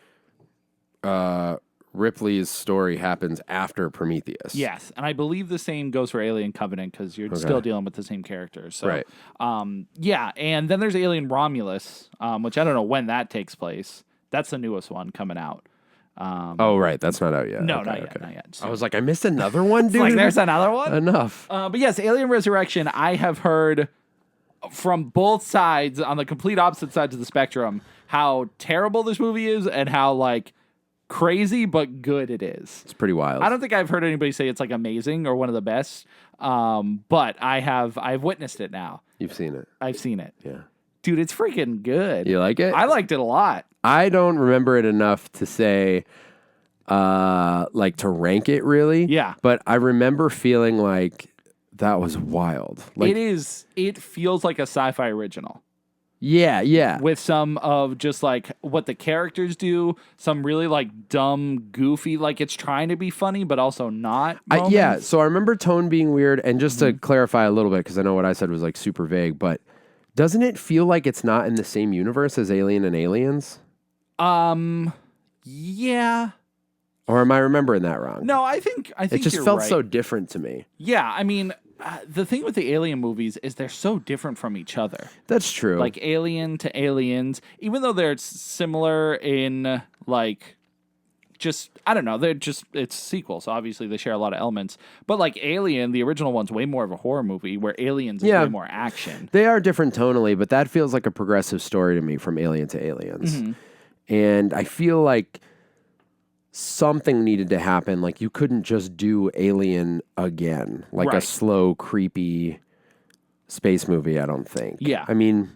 Ripley's story happens after Prometheus. Yes, and I believe the same goes for Alien Covenant, because you're still dealing with the same characters. So, Right. Yeah, and then there's Alien Romulus, which I don't know when that takes place. That's the newest one coming out. Oh, right. That's not out yet. No, Okay, not yet, okay. not yet. I was like, I missed another one, dude. Like, there's another one? Enough. But yes, Alien Resurrection, I have heard from both sides, on the complete opposite sides of the spectrum, how terrible this movie is and how, like, crazy but good it is. It's pretty wild. I don't think I've heard anybody say it's, like, amazing or one of the best, but I've witnessed it now. You've seen it. I've seen it. Yeah. Dude, it's freaking good. You like it? I liked it a lot. I don't remember it enough to say, like, to rank it really. Yeah. But I remember feeling like that was wild. Like, It feels like a sci-fi original. Yeah, yeah. With some of just like what the characters do, some really like dumb, goofy, like it's trying to be funny, but also not. Yeah, so I remember tone being weird. And just to clarify a little bit, because I know what I said was like super vague, but doesn't it feel like it's not in the same universe as Alien and Aliens? Yeah. Or am I remembering that wrong? No, I think it just you're felt right. so different to me. Yeah, I mean, the thing with the Alien movies is they're so different from each other. That's true. Like Alien to Aliens, even though they're similar in like just I don't know, it's sequels. Obviously, they share a lot of elements. But like Alien, the original one's way more of a horror movie, where Aliens is way more action. They are different tonally, but that feels like a progressive story to me from Alien to Aliens. And I feel like something needed to happen. Like you couldn't just do Alien again, like a slow, creepy space movie. I don't think. Yeah, I mean,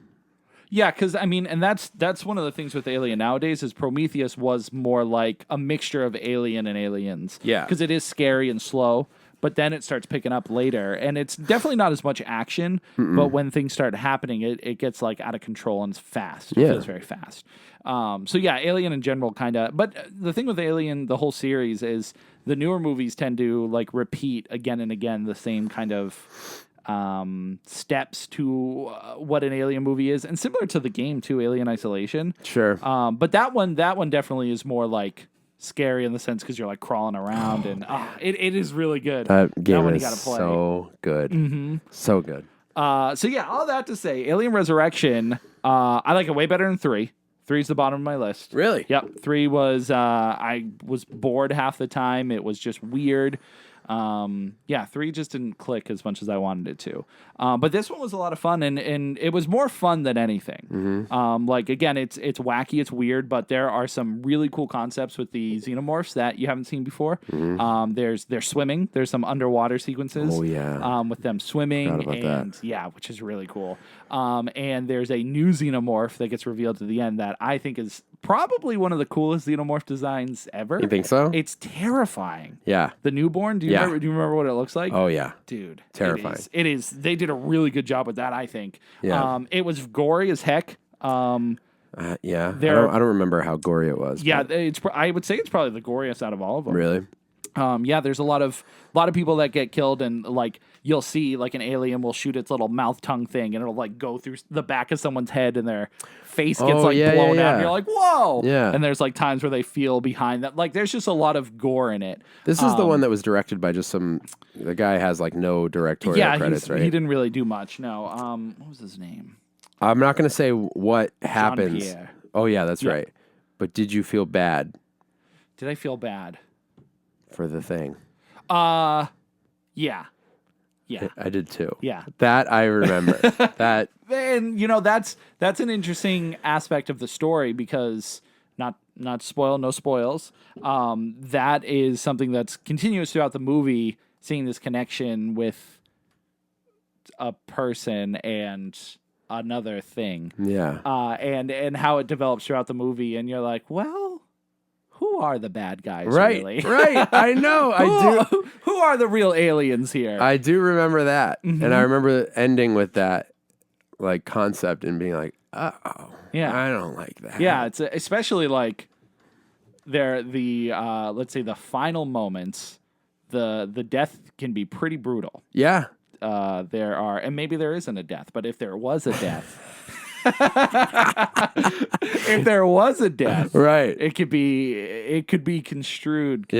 yeah, because I mean, and that's one of the things with Alien nowadays is Prometheus was more like a mixture of Alien and Aliens. Yeah, because it is scary and slow, but then it starts picking up later, and it's definitely not as much action. But when things start happening, it gets like out of control and it's fast. It feels very fast. So yeah, Alien in general kind of. But the thing with Alien, the whole series, is the newer movies tend to like repeat again and again the same kind of steps to what an Alien movie is, and similar to the game too, Alien Isolation. Sure. But that one definitely is more like scary in the sense because you're like crawling around and it is really good. That game one is you gotta play. so good. So good. So yeah, all that to say, Alien Resurrection, I like it way better than 3. 3's the bottom of my list. Really? Yep. 3 was I was bored half the time. It was just weird. 3 just didn't click as much as I wanted it to. But this one was a lot of fun, and it was more fun than anything. Like again, it's wacky, it's weird, but there are some really cool concepts with the xenomorphs that you haven't seen before. There's swimming. There's some underwater sequences. Oh yeah. With them swimming, and which is really cool. And there's a new xenomorph that gets revealed to the end that I think is probably one of the coolest xenomorph designs ever. You think so? It's terrifying. Yeah. The newborn. Do you remember what it looks like? Oh yeah. Dude. Terrifying. It is. They did a really good job with that, I think. Yeah. It was gory as heck. Yeah. I don't remember how gory it was. Yeah, I would say it's probably the goriest out of all of them. Really? There's a lot of people that get killed, and like you'll see like an alien will shoot its little mouth tongue thing, and it'll like go through the back of someone's head, and their face gets blown out. And you're like, whoa! Yeah. And there's like times where they feel behind that. Like there's just a lot of gore in it. This is the one that was directed by just the guy has like no directorial credits, right? He didn't really do much. No. What was his name? I'm not going to say what happens. Jean-Pierre. Oh yeah, that's right. But did you feel bad? Did I feel bad? For the thing. Yeah. I did too. Yeah. That I remember. That. And that's an interesting aspect of the story because not spoil, no spoils. That is something that's continuous throughout the movie, seeing this connection with a person and another thing. Yeah. And how it develops throughout the movie, and you're like, well, who are the bad guys? Right, really? right. I know. I do. Who are the real aliens here? I do remember that, and I remember ending with that like concept and being like, "Oh, Yeah. I don't like that." Yeah, it's especially like the let's say the final moments. The death can be pretty brutal. Yeah. There are, and maybe there isn't a death, but if there was a death, if there was a death, Right. it could be construed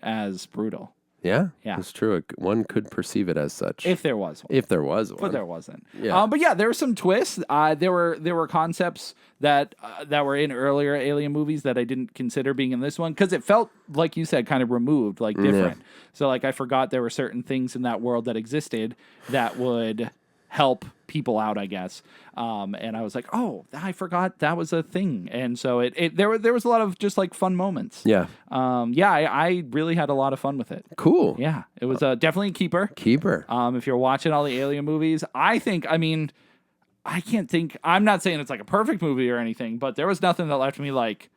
as brutal. Yeah. Yeah. It's true. One could perceive it as such. If there was one. If there was one. But there wasn't. Yeah. But yeah, there were some twists. There were concepts that were in earlier Alien movies that I didn't consider being in this one because it felt, like you said, kind of removed, like different. So like I forgot there were certain things in that world that existed that would help people out, I guess. And I was like, oh, I forgot that was a thing. And so there was a lot of just like fun moments. Yeah. I really had a lot of fun with it. Cool. Yeah, it was definitely a keeper. If you're watching all the Alien movies, I can't think, I'm not saying it's like a perfect movie or anything, but there was nothing that left me like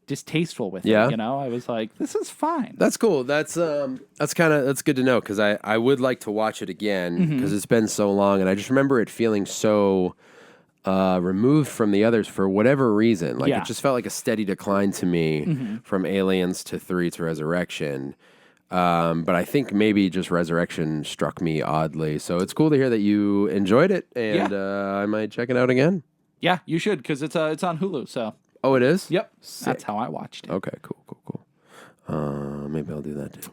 distasteful with it. You know, I was like, this is fine. That's cool. That's good to know because I would like to watch it again because it's been so long and I just remember it feeling so removed from the others for whatever reason. Like it just felt like a steady decline to me from Aliens to 3 to Resurrection. But I think maybe just Resurrection struck me oddly. So it's cool to hear that you enjoyed it and I might check it out again. Yeah, you should because it's on Hulu. So. Oh, it is? Yep. Sick. That's how I watched it. Okay, cool. Maybe I'll do that too.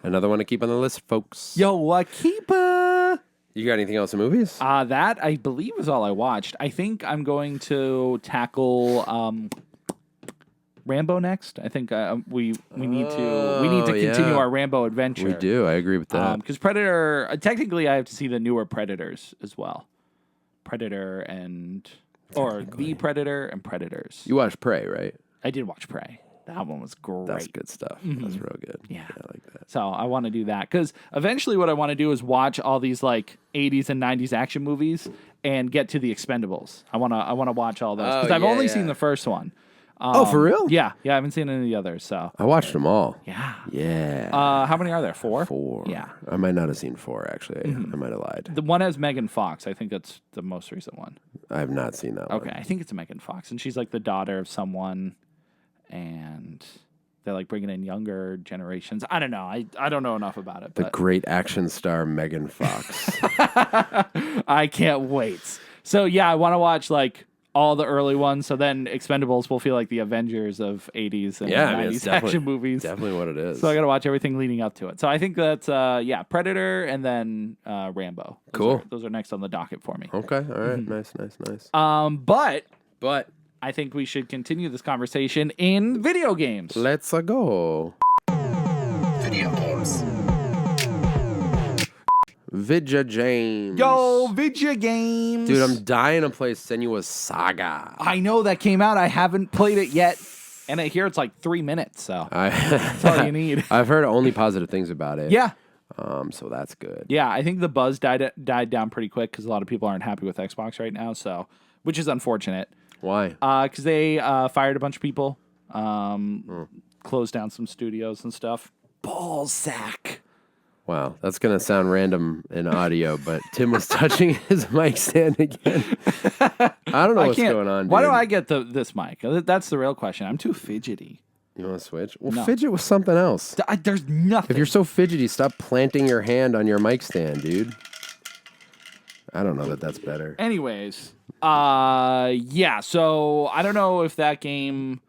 Another one to keep on the list, folks. Yo, a keeper. You got anything else in movies? That I believe is all I watched. I think I'm going to tackle Rambo next. I think we need to continue our Rambo adventure. We do. I agree with that. Because Predator, technically, I have to see the newer Predators as well. Predator and The Predator and Predators. You watched Prey, right? I did watch Prey. That one was great. That's good stuff. That's real good. Yeah. I like that. So I want to do that because eventually what I want to do is watch all these like 80s and 90s action movies and get to the Expendables. I want to watch all those because I've only seen the first one. For real? Yeah, I haven't seen any of the others. So I watched them all. Yeah. Yeah. How many are there? 4? 4. Yeah. I might not have seen 4 actually. I might have lied. The one has Megan Fox. I think that's the most recent one. I have not seen that one. Okay, I think it's Megan Fox, and she's like the daughter of someone, and they're like bringing in younger generations. I don't know. I don't know enough about it. The great action star Megan Fox. I can't wait. So yeah, I want to watch like all the early ones. So then Expendables will feel like the Avengers of 80s and 90s action movies. Definitely what it is. So I got to watch everything leading up to it. So I think that's Predator and then Rambo. Those are next on the docket for me. Okay. All right. Nice. But I think we should continue this conversation in video games. Let's go. Video games. Vidya James. Yo, Vidya Games. Dude, I'm dying to play Senua's Saga. I know that came out. I haven't played it yet. And I hear it's like 3 minutes, so that's all you need. I've heard only positive things about it. Yeah. So that's good. Yeah, I think the buzz died down pretty quick because a lot of people aren't happy with Xbox right now, so which is unfortunate. Why? Because they fired a bunch of people, closed down some studios and stuff. Ballsack. Wow, that's going to sound random in audio, but Tim was touching his mic stand again. I don't know what's going on, dude. Why do I get this mic? That's the real question. I'm too fidgety. You want to switch? Well, No. fidget with something else. There's nothing. If you're so fidgety, stop planting your hand on your mic stand, dude. I don't know that that's better. Anyways, so I don't know if that game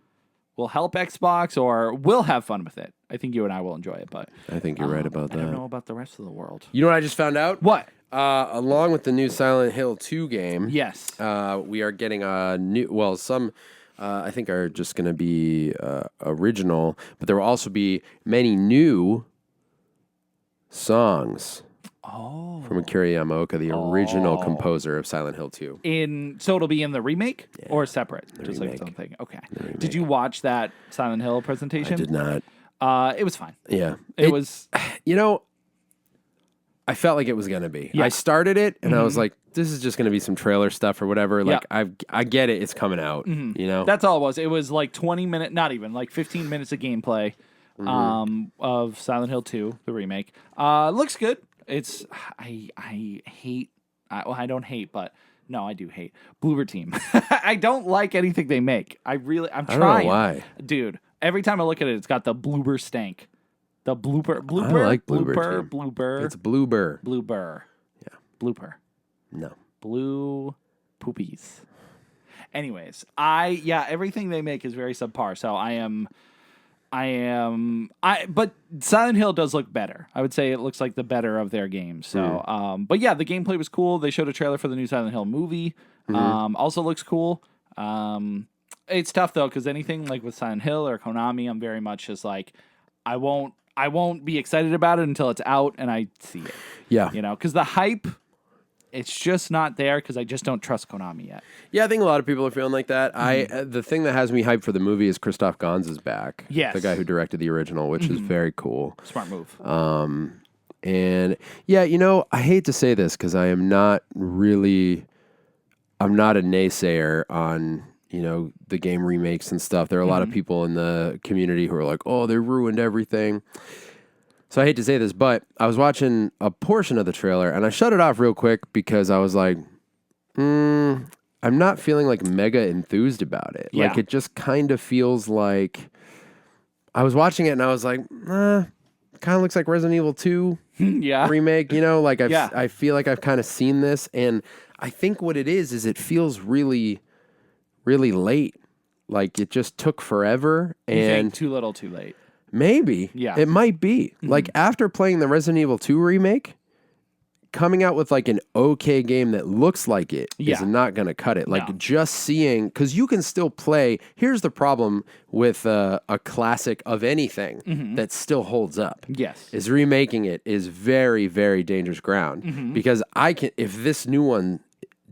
will help Xbox or will have fun with it. I think you and I will enjoy it, but I think you're right about that. I don't know about the rest of the world. You know what I just found out? What? Along with the new Silent Hill 2 game, Yes. we are getting a new, some I think are just going to be original, but there will also be many new songs. From Akira Yamaoka, the original composer of Silent Hill 2. So it'll be in the remake or separate? Just remake. like something. Okay. Did you watch that Silent Hill presentation? I did not. It was fine. Yeah. It was. You know, I felt like it was gonna be. Yeah. I started it and I was like, this is just gonna be some trailer stuff or whatever. Like I get it. It's coming out. You know. That's all it was. It was like 20 minutes, not even like 15 minutes of gameplay of Silent Hill 2, the remake. Looks good. It's I hate. Well, I don't hate, but no, I do hate Bloober Team. I don't like anything they make. I'm trying. I don't know why, dude. Every time I look at it, it's got the bloober stank. The blooper. I like Bloober Team. Bloober. It's Bloober. Bloober. Yeah. Blooper. No. Blue poopies. Anyways, everything they make is very subpar. So but Silent Hill does look better. I would say it looks like the better of their games. So, but yeah, the gameplay was cool. They showed a trailer for the new Silent Hill movie. Also looks cool. It's tough though, because anything like with Silent Hill or Konami, I'm very much just like, I won't be excited about it until it's out and I see it. Yeah. You know, because the hype, it's just not there because I just don't trust Konami yet. Yeah, I think a lot of people are feeling like that. The thing that has me hyped for the movie is Christoph Gans is back. Yes. The guy who directed the original, which is very cool. Smart move. And yeah, you know, I hate to say this because I'm not a naysayer on, you know, the game remakes and stuff. There are a lot of people in the community who are like, oh, they ruined everything. So I hate to say this, but I was watching a portion of the trailer and I shut it off real quick because I was like, I'm not feeling like mega enthused about it. Yeah. Like it just kind of feels like I was watching it and I was like, kind of looks like Resident Evil 2 remake, you know, like I feel like I've kind of seen this. And I think what it is it feels really, really late. Like it just took forever. You think too little, too late. Maybe. Yeah. It might be. Like after playing the Resident Evil 2 remake, coming out with like an okay game that looks like it is not going to cut it. Like just seeing, because you can still play. Here's the problem with a classic of anything that still holds up. Yes. Is remaking it is very, very dangerous ground because if this new one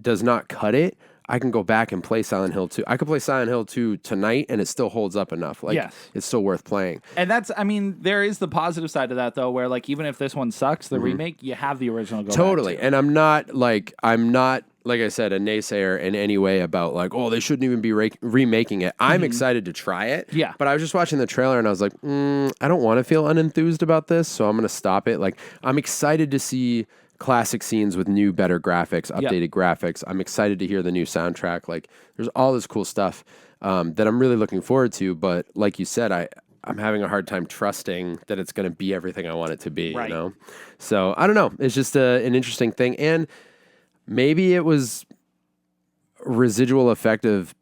does not cut it, I can go back and play Silent Hill 2. I could play Silent Hill 2 tonight and it still holds up enough. Like, it's still worth playing. And there is the positive side to that, though, where, like, even if this one sucks, the remake, you have the original go totally. back to. And I'm not, like I said, a naysayer in any way about, like, oh, they shouldn't even be remaking it. I'm excited to try it. Yeah. But I was just watching the trailer and I was like, I don't want to feel unenthused about this, so I'm going to stop it. Like, I'm excited to see classic scenes with new, better graphics, updated graphics. I'm excited to hear the new soundtrack. Like, there's all this cool stuff that I'm really looking forward to. But like you said, I'm having a hard time trusting that it's going to be everything I want it to be. Right. You know, so I don't know. It's just an interesting thing, and maybe it was residual effect of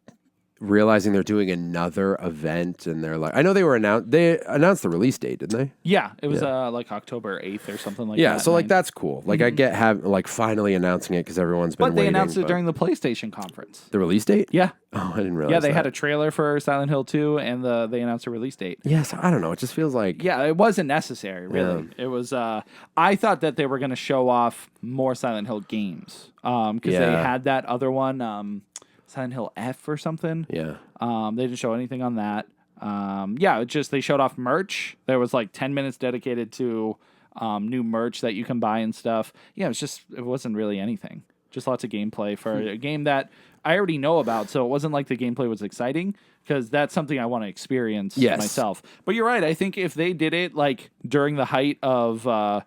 realizing they're doing another event, and they're like, I know they announced the release date, didn't they? Yeah, it was like October 8th or something like that. Yeah, so like that's cool. Like I get finally announcing it because everyone's been waiting. But they waiting, announced it during the PlayStation conference. The release date? Yeah. Oh, I didn't realize. Yeah, they had a trailer for Silent Hill 2, and they announced a release date. Yes, I don't know. It just feels like it wasn't necessary, really. It was. I thought that they were going to show off more Silent Hill games because they had that other one. Silent Hill F or something. Yeah. They didn't show anything on that. It just they showed off merch. There was like 10 minutes dedicated to new merch that you can buy and stuff. Yeah, it wasn't really anything. Just lots of gameplay for a game that I already know about. So it wasn't like the gameplay was exciting because that's something I want to experience myself. But you're right. I think if they did it like during the height of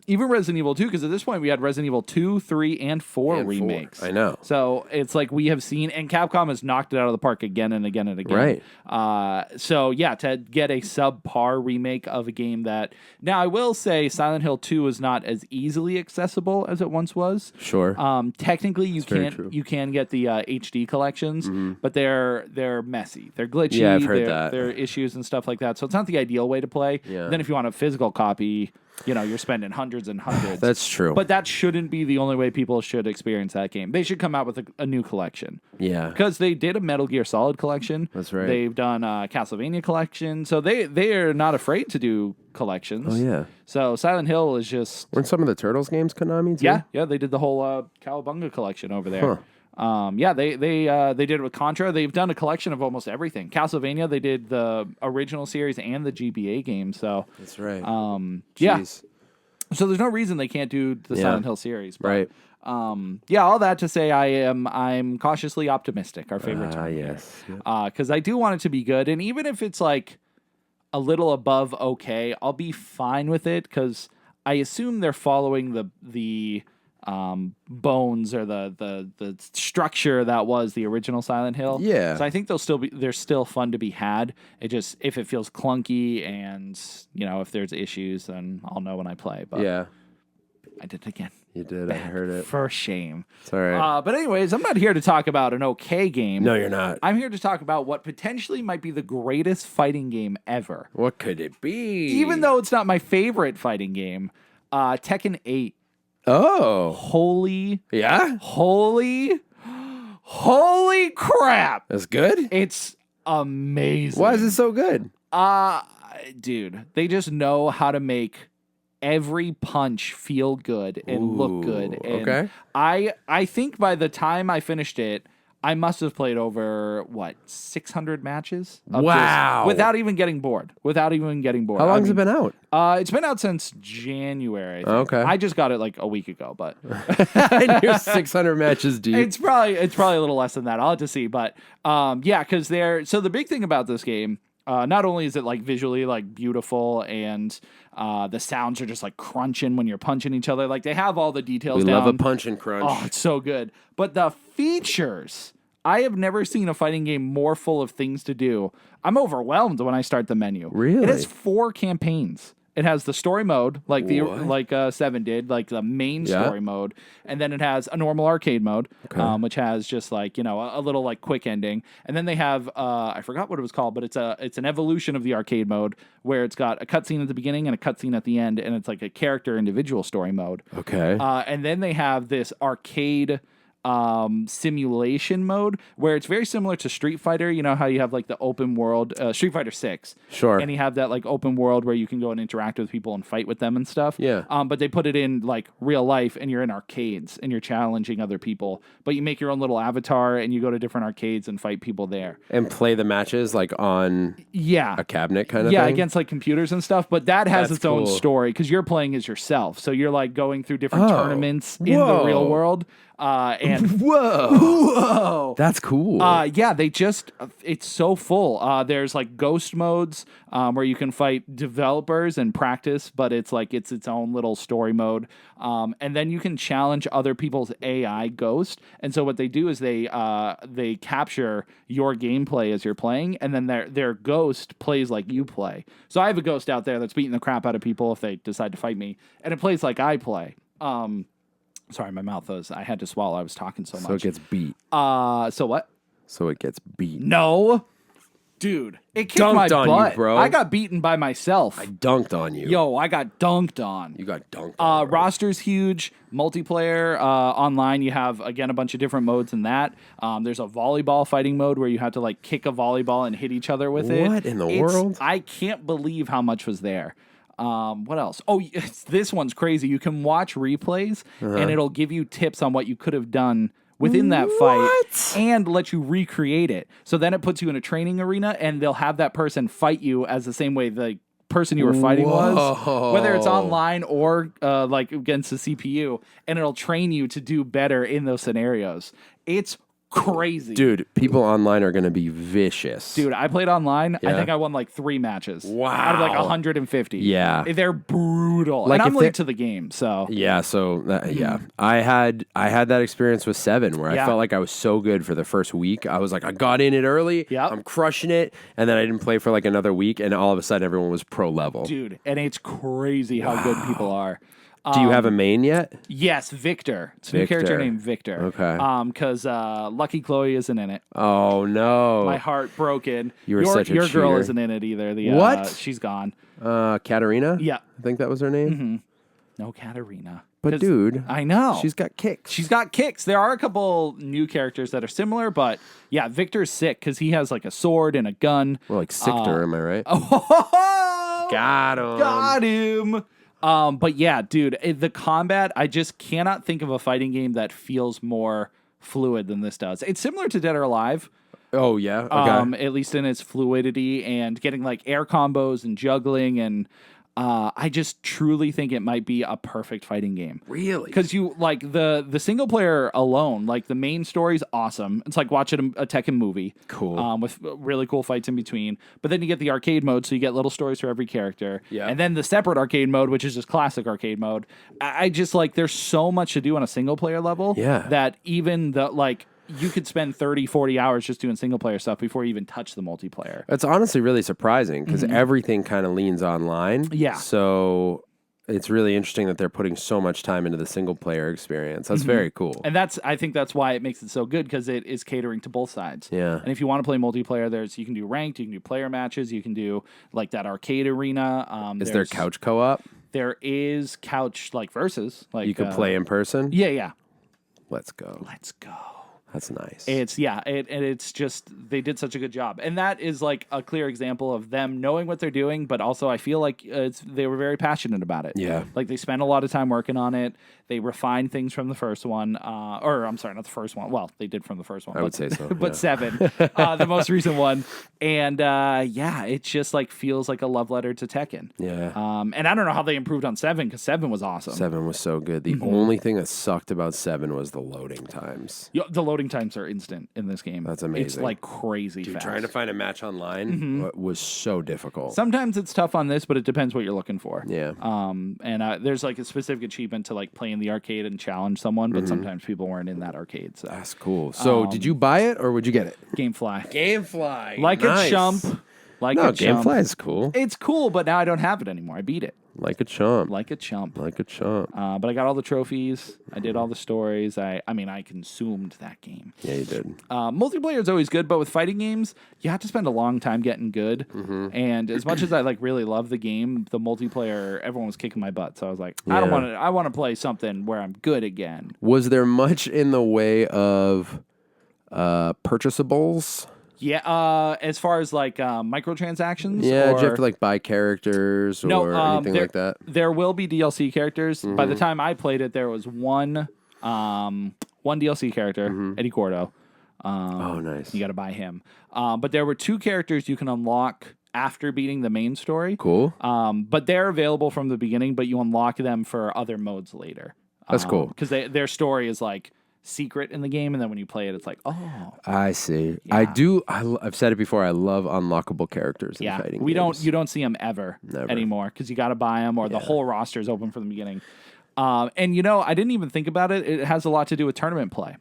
even Resident Evil 2, because at this point we had Resident Evil 2, 3, and 4 remakes. I know. So it's like we have seen, and Capcom has knocked it out of the park again and again and again. Right. So yeah, to get a subpar remake of a game that... Now, I will say Silent Hill 2 is not as easily accessible as it once was. Sure. Technically, you can get the HD collections, but they're messy. They're glitchy. Yeah, I've heard that. There are issues and stuff like that. So it's not the ideal way to play. Yeah. Then if you want a physical copy... you're spending hundreds and hundreds. That's true. But that shouldn't be the only way people should experience that game. They should come out with a new collection. Yeah. Because they did a Metal Gear Solid collection. That's right. They've done a Castlevania collection. So they are not afraid to do collections. Oh, yeah. So Silent Hill is just... Weren't some of the Turtles games Konami, too? Yeah, they did the whole Cowabunga collection over there. They did it with Contra. They've done a collection of almost everything. Castlevania, they did the original series and the GBA game. So that's right. Yeah. So there's no reason they can't do the Silent Hill series. But, Right. Yeah, all that to say, I'm cautiously optimistic. Our favorite time Yes. because I do want it to be good, and even if it's like a little above okay, I'll be fine with it because I assume they're following the bones or the structure that was the original Silent Hill. Yeah. So I think they're still fun to be had. It just if it feels clunky and if there's issues, then I'll know when I play. But Yeah. I did it again. You did. I heard it. For shame. It's all right. But anyways, I'm not here to talk about an okay game. No, you're not. I'm here to talk about what potentially might be the greatest fighting game ever. What could it be? Even though it's not my favorite fighting game, Tekken 8. Oh. Holy crap. That's good? It's amazing. Why is it so good? Dude, they just know how to make every punch feel good and look good. And okay. I think by the time I finished it, I must have played over 600 matches. Wow. Without even getting bored. How long has it been out? It's been out since January. I think. Okay. I just got it like a week ago, but And you're 600 matches deep. it's probably a little less than that. I'll have to see, but yeah, because so the big thing about this game. Not only is it like visually like beautiful and the sounds are just like crunching when you're punching each other. Like they have all the details We down. love a punch and crunch. Oh, it's so good. But the features, I have never seen a fighting game more full of things to do. I'm overwhelmed when I start the menu. Really? It has 4 campaigns. It has the story mode, like 7 did, like the main story mode, and then it has a normal arcade mode, which has just like a little like quick ending, and then they have I forgot what it was called, but it's an evolution of the arcade mode where it's got a cutscene at the beginning and a cutscene at the end, and it's like a character individual story mode. Okay. And then they have this arcade simulation mode where it's very similar to Street Fighter. You know how you have like the open world Street Fighter 6. Sure. And you have that like open world where you can go and interact with people and fight with them and stuff. Yeah. But they put it in like real life and you're in arcades and you're challenging other people. But you make your own little avatar and you go to different arcades and fight people there. And play the matches like on a cabinet kind of thing? Yeah, against like computers and stuff. But that has That's its own cool. story because you're playing as yourself. So you're like going through different tournaments in the real world. And Whoa. That's cool. yeah, it's so full. There's like ghost modes where you can fight developers and practice, but it's its own little story mode. And then you can challenge other people's AI ghost. And so what they do is they capture your gameplay as you're playing, and then their ghost plays like you play. So I have a ghost out there that's beating the crap out of people if they decide to fight me, and it plays like I play. Sorry, my mouth I had to swallow. I was talking so much. So it gets beat. So what? So it gets beat. No. Dude, it kicked Dunked my on you, butt. bro. I got beaten by myself. I dunked on you. Yo, I got dunked on. You got dunked on. Bro. Roster's huge. Multiplayer online, you have, again, a bunch of different modes in that. There's a volleyball fighting mode where you have to, like, kick a volleyball and hit each other with it. What in the world? I can't believe how much was there. What else? Oh, this one's crazy. You can watch replays, and it'll give you tips on what you could have done within that fight and let you recreate it. So then it puts you in a training arena, and they'll have that person fight you as the same way the person you were fighting was, whether it's online or like against the CPU, and it'll train you to do better in those scenarios. It's crazy. Dude, people online are going to be vicious. Dude, I played online. Yeah. I think I won like 3 matches. Wow. Out of like 150. Yeah. They're brutal. Like and I'm if late to the game, so. Yeah, so I had that experience with 7 where I felt like I was so good for the first week. I was like, I got in it early. Yep. I'm crushing it, and then I didn't play for like another week, and all of a sudden everyone was pro level. Dude, and it's crazy how good people are. Do you have a main yet? Yes, Victor. It's a new character Victor. named Victor. Okay. Because Lucky Chloe isn't in it. Oh no. My heart broken. You were such a Your girl cheater. isn't in it either. What? She's gone. Katarina? Yeah. I think that was her name. No Katarina. But 'Cause dude, I know. she's got kicks. She's got kicks. There are a couple new characters that are similar, but yeah, Victor's sick because he has like a sword and a gun. More like Sictor, am I right? Oh, Got him. got him. But yeah, dude, the combat, I just cannot think of a fighting game that feels more fluid than this does. It's similar to Dead or Alive. Oh yeah. Okay. At least in its fluidity and getting like air combos and juggling and I just truly think it might be a perfect fighting game. Really? Because you like the single player alone, like the main story's awesome. It's like watching a Tekken movie, Cool. with really cool fights in between. But then you get the arcade mode, so you get little stories for every character. Yeah. And then the separate arcade mode, which is just classic arcade mode. I just like there's so much to do on a single player level. Yeah. That even the like. You could spend 30, 40 hours just doing single player stuff before you even touch the multiplayer. It's honestly really surprising because everything kind of leans online. Yeah. So it's really interesting that they're putting so much time into the single player experience. That's very cool. And I think that's why it makes it so good because it is catering to both sides. Yeah. And if you want to play multiplayer, you can do ranked, you can do player matches, you can do like that arcade arena. Is there couch co-op? There is couch like versus. Like You could play in person? Yeah. Let's go. Let's go. That's nice. It's just they did such a good job, and that is like a clear example of them knowing what they're doing, but also I feel like they were very passionate about it. Yeah, like they spent a lot of time working on it. They refined things from the first one, or I'm sorry, not the first one. Well, they did from the first one. I would say so, but yeah. 7, the most recent one, and it just like feels like a love letter to Tekken. Yeah. And I don't know how they improved on 7 because 7 was awesome. 7 was so good. The only thing that sucked about 7 was the loading times. The loading times are instant in this game. That's amazing. It's like crazy fast. Trying to find a match online was so difficult. Sometimes it's tough on this, but it depends what you're looking for. Yeah. And there's like a specific achievement to like play in the arcade and challenge someone, but sometimes people weren't in that arcade. So That's cool. So did you buy it or would you get it? Gamefly. Gamefly. Like nice. a chump. Like No, a chump. Gamefly is cool. It's cool, but now I don't have it anymore. I beat it. Like a chump. Like a chump. Like a chump. But I got all the trophies. I did all the stories. I consumed that game. Yeah, you did. Multiplayer is always good, but with fighting games, you have to spend a long time getting good. And as much as I like really love the game, the multiplayer, everyone was kicking my butt. So I was like, I don't want to. I want to play something where I'm good again. Was there much in the way of purchasables? Yeah, as far as like microtransactions. Yeah, or, did you have to like buy characters or anything like that? There will be DLC characters. By the time I played it, there was one DLC character, Eddie Gordo. Oh, nice. You got to buy him. But there were 2 characters you can unlock after beating the main story. Cool. But they're available from the beginning, but you unlock them for other modes later. That's cool. Because their story is like secret in the game, and then when you play it, it's like, oh, I see. Yeah. I do. I've said it before. I love unlockable characters in fighting games. You don't see them ever anymore because you got to buy them or the whole roster is open from the beginning. And I didn't even think about it. It has a lot to do with tournament play.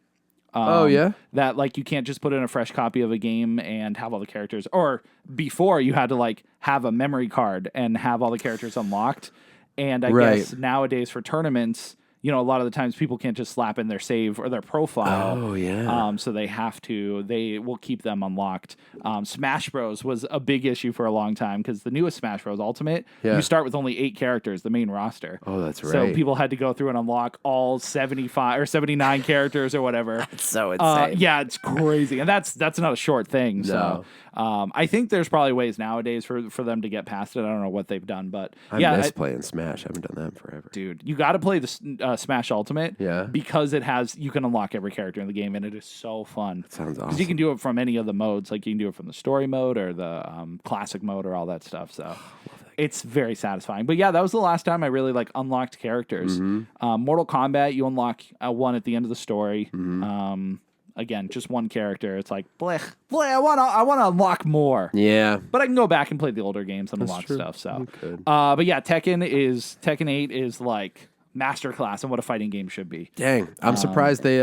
Oh yeah, that like you can't just put in a fresh copy of a game and have all the characters. Or before you had to like have a memory card and have all the characters unlocked. And I guess nowadays for tournaments, a lot of the times people can't just slap in their save or their profile. Oh, yeah. So they will keep them unlocked. Smash Bros. Was a big issue for a long time because the newest Smash Bros. Ultimate, you start with only 8 characters, the main roster. Oh, that's right. So people had to go through and unlock all 75 or 79 characters or whatever. That's so insane. Yeah, it's crazy. And that's not a short thing. So I think there's probably ways nowadays for them to get past it. I don't know what they've done, but I miss playing Smash. I haven't done that in forever. Dude, you got to play the Smash Ultimate because you can unlock every character in the game, and it is so fun. That sounds awesome. Because you can do it from any of the modes. Like you can do it from the story mode or the classic mode or all that stuff. So it's very satisfying. But yeah, that was the last time I really like unlocked characters. Mortal Kombat, you unlock one at the end of the story. Again, just one character. It's like, bleh, I want to unlock more. Yeah. But I can go back and play the older games and unlock stuff. So, but yeah, Tekken 8 is like masterclass in what a fighting game should be. Dang, I'm surprised they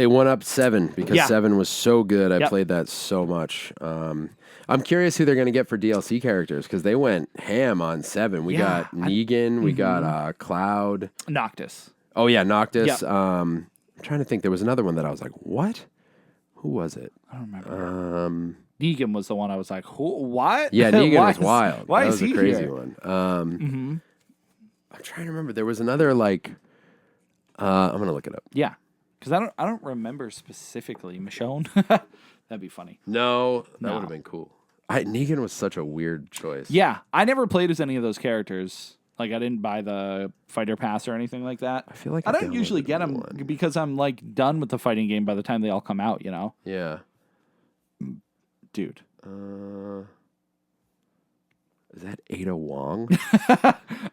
won up 7 because 7 was so good. I played that so much. I'm curious who they're going to get for DLC characters because they went ham on 7. We got Negan, we got Cloud, Noctis. Oh yeah, Noctis. I'm trying to think. There was another one that I was like, what? Who was it? I don't remember. Negan was the one I was like, who? What? Yeah, Negan was wild. Why that is was he a crazy here? one. I'm trying to remember. There was another like. I'm gonna look it up. Yeah, because I don't remember specifically. Michonne. That'd be funny. No, that would have been cool. Negan was such a weird choice. Yeah, I never played as any of those characters. Like I didn't buy the fighter pass or anything like that. I feel like I don't usually get them because I'm like done with the fighting game by the time they all come out. Yeah. Dude. Is that Ada Wong?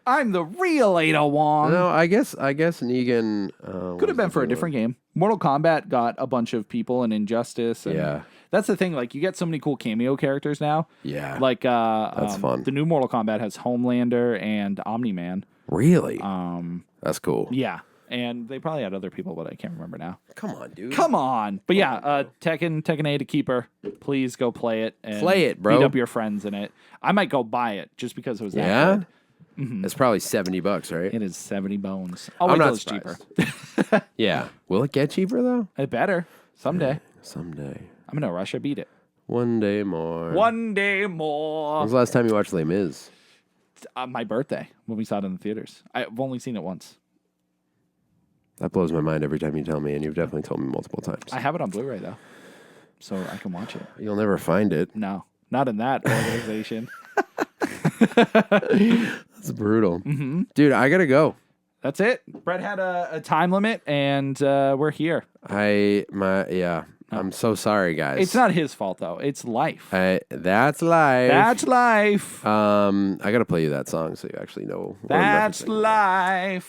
I'm the real Ada Wong. No, I guess Negan Could have been for a different game. Mortal Kombat got a bunch of people in Injustice. And Yeah. That's the thing. Like, you get so many cool cameo characters now. Yeah. Like, That's fun. The new Mortal Kombat has Homelander and Omni-Man. Really? That's cool. Yeah. And they probably had other people, but I can't remember now. Come on, dude. Come on. But yeah, Tekken 8 a keeper. Please go play it. And Play it, bro. Beat up your friends in it. I might go buy it just because it was that Yeah? good. It's probably $70, right? It is 70 bones. I'll I'm wait till not it's cheaper. surprised. Yeah. Will it get cheaper, though? It better. Someday. Someday. I'm in no rush. I beat it. One day more. One day When more. was the last time you watched Les Mis? My birthday when we saw it in the theaters. I've only seen it once. That blows my mind every time you tell me, and you've definitely told me multiple times. I have it on Blu-ray though, so I can watch it. You'll never find it. No, not in that organization. That's brutal. Mm-hmm. Dude, I gotta go. That's it. Brett had a time limit, and we're here. I'm so sorry, guys. It's not his fault though. It's life. That's life. That's life. I gotta play you that song so you actually know what That's I'm referencing.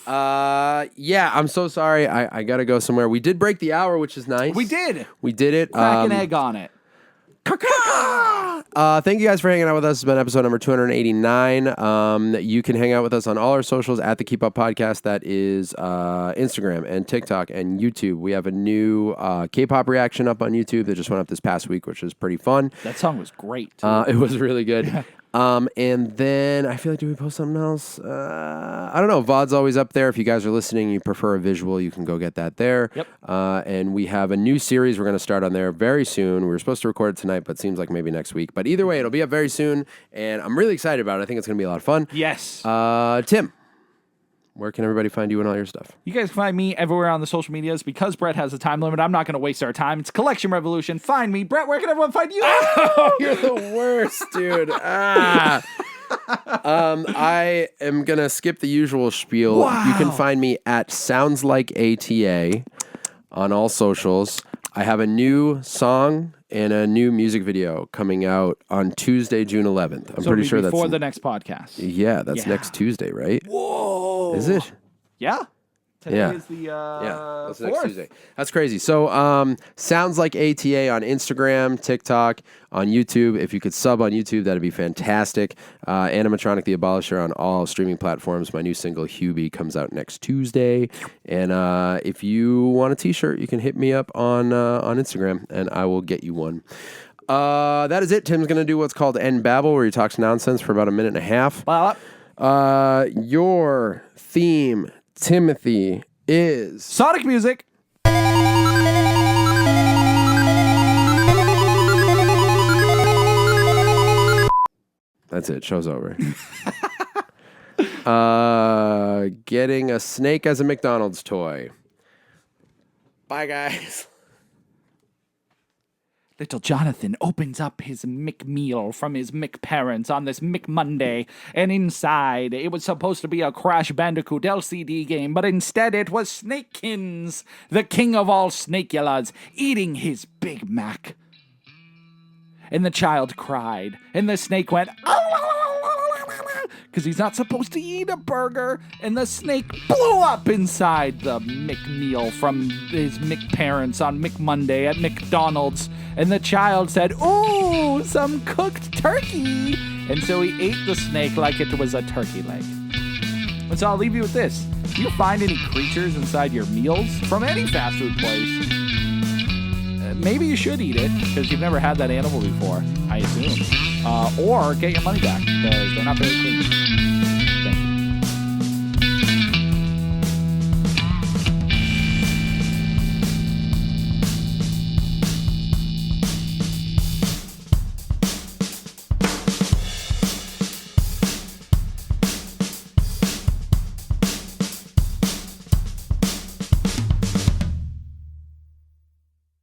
life. Yeah, I'm so sorry. I gotta go somewhere. We did break the hour, which is nice. We did. We did it. Crack an egg on it. Thank you guys for hanging out with us. It's been episode number 289. You can hang out with us on all our socials at the Keep Up Podcast. That is Instagram and TikTok and YouTube. We have a new K-pop reaction up on YouTube that just went up this past week, which was pretty fun. That song was great. It was really good. And then I feel like, do we post something else? I don't know. VOD's always up there. If you guys are listening, you prefer a visual, you can go get that there. Yep. And we have a new series we're going to start on there very soon. We were supposed to record it tonight, but it seems like maybe next week. But either way, it'll be up very soon. And I'm really excited about it. I think it's going to be a lot of fun. Yes. Tim, where can everybody find you and all your stuff? You guys can find me everywhere on the social medias. Because Brett has a time limit, I'm not going to waste our time. It's Collection Revolution. Find me. Brett, where can everyone find you? Oh, you're the worst, dude. I am going to skip the usual spiel. Wow. You can find me at Sounds Like ATA on all socials. I have a new song and a new music video coming out on Tuesday, June 11th. I'm pretty sure that's before the next podcast. Yeah, that's next Tuesday, right? Whoa. Is it? Yeah. Today Yeah. is the That's 4th. next Tuesday. That's crazy. So, Sounds Like ATA on Instagram, TikTok, on YouTube. If you could sub on YouTube, that'd be fantastic. Animatronic the Abolisher on all streaming platforms. My new single, Hubie, comes out next Tuesday. And if you want a t-shirt, you can hit me up on Instagram, and I will get you one. That is it. Tim's going to do what's called End Babble, where he talks nonsense for about a minute and a half. Your theme, Timothy, is Sonic music. That's it. Show's over. Getting a snake as a McDonald's toy. Bye, guys. Little Jonathan opens up his McMeal from his McParents on this McMonday, and inside it was supposed to be a Crash Bandicoot LCD game, but instead it was Snakekins, the king of all snakeulars, eating his Big Mac. And the child cried, and the snake went, because he's not supposed to eat a burger, and the snake blew up inside the McMeal from his McParents on McMonday at McDonald's, and the child said, "Ooh, some cooked turkey," and so he ate the snake like it was a turkey leg. And so I'll leave you with this. If you find any creatures inside your meals from any fast food place, maybe you should eat it because you've never had that animal before, I assume. Or get your money back because they're not very clean.